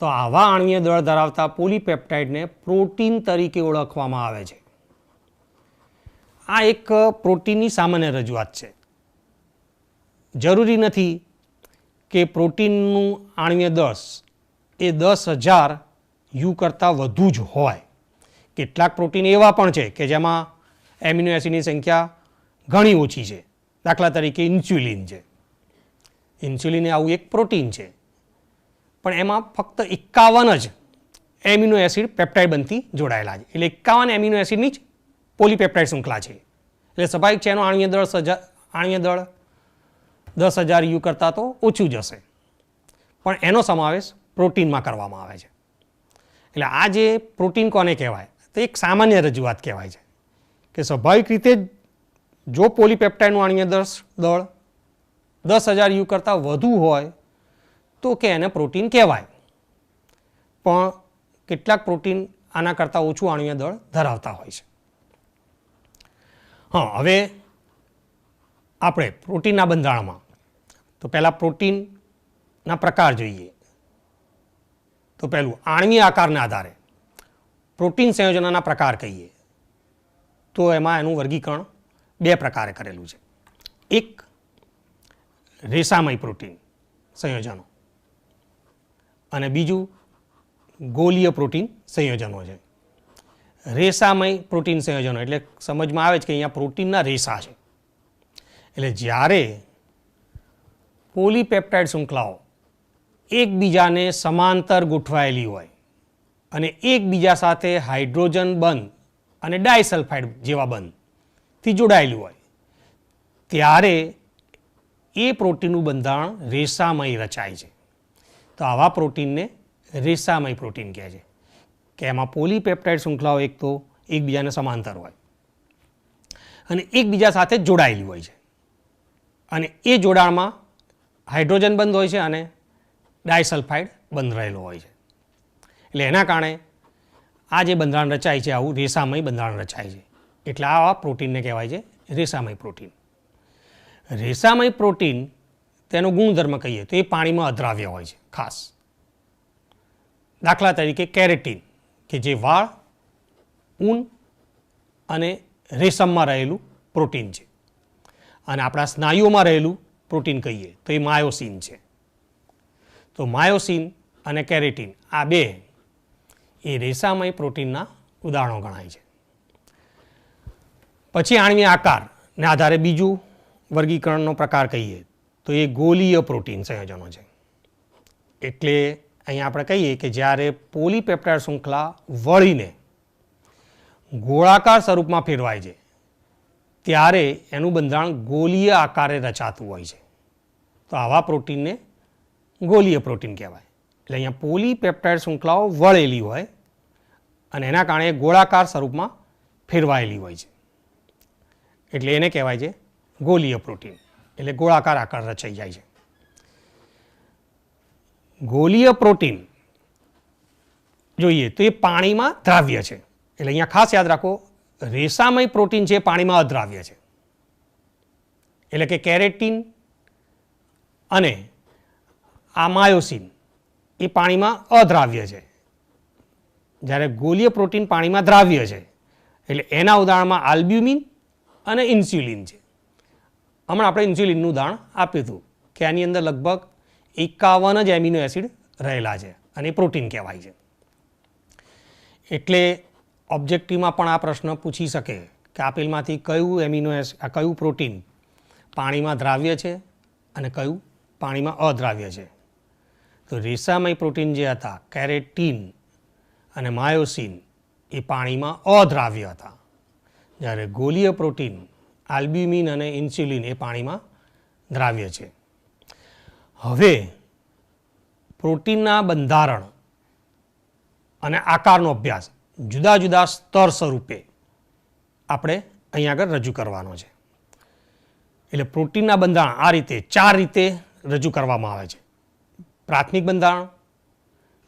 તો આવા આણ્વીય દળ ધરાવતા પોલીપેપ્ટાઇડને પ્રોટીન તરીકે ઓળખવામાં આવે છે. આ એક પ્રોટીનની સામાન્ય રજૂઆત છે. જરૂરી નથી કે પ્રોટીનનું આણ્વીય દળ એ 10,000 યુ કરતાં વધુ જ હોય. કેટલાક પ્રોટીન એવા પણ છે કે જેમાં એમિનો એસિડની સંખ્યા ઘણી ઓછી છે. દાખલા તરીકે ઇન્સ્યુલિન છે. ઇન્સ્યુલિન આવું એક પ્રોટીન છે, પણ એમાં ફક્ત 51 જ એમિનો એસિડ પેપ્ટાઇડ બંધથી જોડાયેલા છે. એટલે 51 એમિનો એસિડની જ પોલીપેપ્ટાઇડ શૃંખલા છે. એટલે સ્વાભાવિક છે એનો આણ્વીય દળ 10,000 યુ કરતાં તો ઓછું જ હશે, પણ એનો સમાવેશ પ્રોટીનમાં કરવામાં આવે છે. એટલે આ જે પ્રોટીન કોને કહેવાય તો એક સામાન્ય રજૂઆત કહેવાય છે કે સ્વાભાવિક રીતે જો પોલીપેપ્ટાઇડનું આણ્વીય દળ 10,000 યુ કરતાં વધુ હોય તો કે એને પ્રોટીન કહેવાય, પણ કેટલાક પ્રોટીન આના કરતાં ઓછું આણ્વીય દળ ધરાવતા હોય છે. હા, હવે આપણે પ્રોટીનના બંધારણમાં તો પહેલાં પ્રોટીનના પ્રકાર જોઈએ. તો પહેલું આણ્વીય આકારના આધારે પ્રોટીન સંયોજનોના પ્રકાર કહીએ તો એમાં એનું વર્ગીકરણ બે પ્રકારે કરેલું છે. એક રેસામય પ્રોટીન સંયોજનો અને બીજું ગોલીય પ્રોટીન સંયોજનો છે. રેસામય પ્રોટીન સંયોજનો એટલે સમજમાં આવે છે કે અહીંયા પ્રોટીનના રેસા છે. એટલે જ્યારે પોલીપેપ્ટાઇડ શૃંખલાઓ એકબીજાને સમાંતર ગોઠવાયેલી હોય અને એકબીજા સાથે હાઇડ્રોજન બંધ અને ડાયસલ્ફાઇડ જેવા બંધથી જોડાયેલું હોય ત્યારે એ પ્રોટીનનું બંધારણ રેસામય રચાય છે. તો આવા પ્રોટીનને રેસામય પ્રોટીન કહે છે કે એમાં પોલીપેપ્ટાઇડ શૃંખલાઓ એક તો એકબીજાને સમાંતર હોય અને એકબીજા સાથે જોડાયેલી હોય છે અને એ જોડાણમાં હાઇડ્રોજન બંધ હોય છે અને ડાયસલ્ફાઇડ બંધ રહેલો હોય છે. એટલે એના કારણે આ જે બંધારણ રચાય છે આવું રેસામય બંધારણ રચાય છે. એટલે આવા પ્રોટીનને કહેવાય છે રેસામય પ્રોટીન. રેસામય પ્રોટીન તેનો ગુણધર્મ કહીએ તો એ પાણીમાં અદ્રાવ્ય હોય છે. ખાસ દાખલા તરીકે કેરેટીન કે જે વાળ, ઊન અને રેશમમાં રહેલું પ્રોટીન છે અને આપણા સ્નાયુઓમાં રહેલું પ્રોટીન કહીએ તો એ માયોસિન છે. તો માયોસિન અને કેરેટીન આ બે એ રેસામય પ્રોટીનના ઉદાહરણો ગણાય છે. પછી આણ્વીય આકારને આધારે બીજું વર્ગીકરણનો પ્રકાર કહીએ તો એ ગોલીય પ્રોટીન સંયોજનો છે. એટલે અહીંયા આપણે કહીએ કે જ્યારે પોલીપેપ્ટાઇડ શૃંખલા વળીને ગોળાકાર સ્વરૂપમાં ફેરવાય છે ત્યારે એનું બંધારણ ગોલીય આકારે રચાતું હોય છે. તો આવા પ્રોટીનને ગોલીય પ્રોટીન કહેવાય. એટલે અહીંયા પોલીપેપ્ટાઇડ શૃંખલાઓ વળેલી હોય અને એના કારણે ગોળાકાર સ્વરૂપમાં ફેરવાયેલી હોય છે એટલે એને કહેવાય છે ગોલીય પ્રોટીન. એટલે ગોળાકાર આકાર રચાઈ જાય છે. ગોલીય પ્રોટીન જોઈએ તો એ પાણીમાં દ્રાવ્ય છે. એટલે અહીંયા ખાસ યાદ રાખો રેસામય પ્રોટીન છે એ પાણીમાં અદ્રાવ્ય છે. એટલે કે કેરેટીન અને આ માયોસિન એ પાણીમાં અદ્રાવ્ય છે જ્યારે ગોલીય પ્રોટીન પાણીમાં દ્રાવ્ય છે. એટલે એના ઉદાહરણમાં આલ્બ્યુમિન અને ઇન્સ્યુલિન છે. હમણાં આપણે ઇન્સ્યુલિનનું ઉદાહરણ આપ્યું હતું કે આની અંદર લગભગ 51 જ એમિનો એસિડ રહેલા છે અને એ પ્રોટીન કહેવાય છે. એટલે ઓબ્જેક્ટિવમાં પણ આ પ્રશ્ન પૂછી શકે કે આપેલમાંથી કયું પ્રોટીન પાણીમાં દ્રાવ્ય છે અને કયું પાણીમાં અદ્રાવ્ય છે. તો રેસામય પ્રોટીન જે હતા કેરેટીન અને માયોસિન એ પાણીમાં અદ્રાવ્ય હતા જ્યારે ગોલીય પ્રોટીન આલ્બ્યુમિન અને ઇન્સ્યુલિન એ પાણીમાં દ્રાવ્ય છે. હવે પ્રોટીનના બંધારણ અને આકારનો અભ્યાસ જુદા જુદા સ્તર સ્વરૂપે આપણે અહીં આગળ રજૂ કરવાનો છે. એટલે પ્રોટીનના બંધારણ આ રીતે 4 રીતે રજૂ કરવામાં આવે છે. પ્રાથમિક બંધારણ,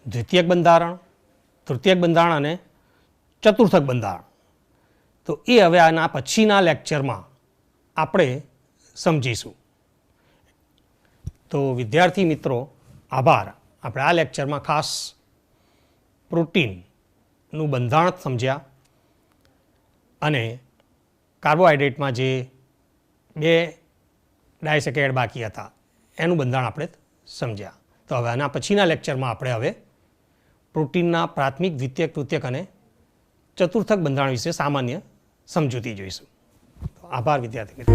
દ્વિતીયક બંધારણ, તૃતીયક બંધારણ અને ચતુર્થક બંધારણ. તો એ હવે આના પછીના લેક્ચરમાં આપણે સમજીશું. તો વિદ્યાર્થી મિત્રો આભાર. આપણે આ લેક્ચરમાં ખાસ પ્રોટીનનું બંધારણ સમજ્યા અને કાર્બોહાઈડ્રેટમાં જે 2 ડાયસેકેરાઇડ બાકી હતા એનું બંધારણ આપણે સમજ્યા. તો હવે આના પછીના લેક્ચરમાં આપણે હવે પ્રોટીનના પ્રાથમિક, દ્વિતીયક, તૃતીયક અને ચતુર્થક બંધારણ વિશે સામાન્ય સમજૂતી જોઈશું. તો આભાર વિદ્યાર્થી મિત્રો.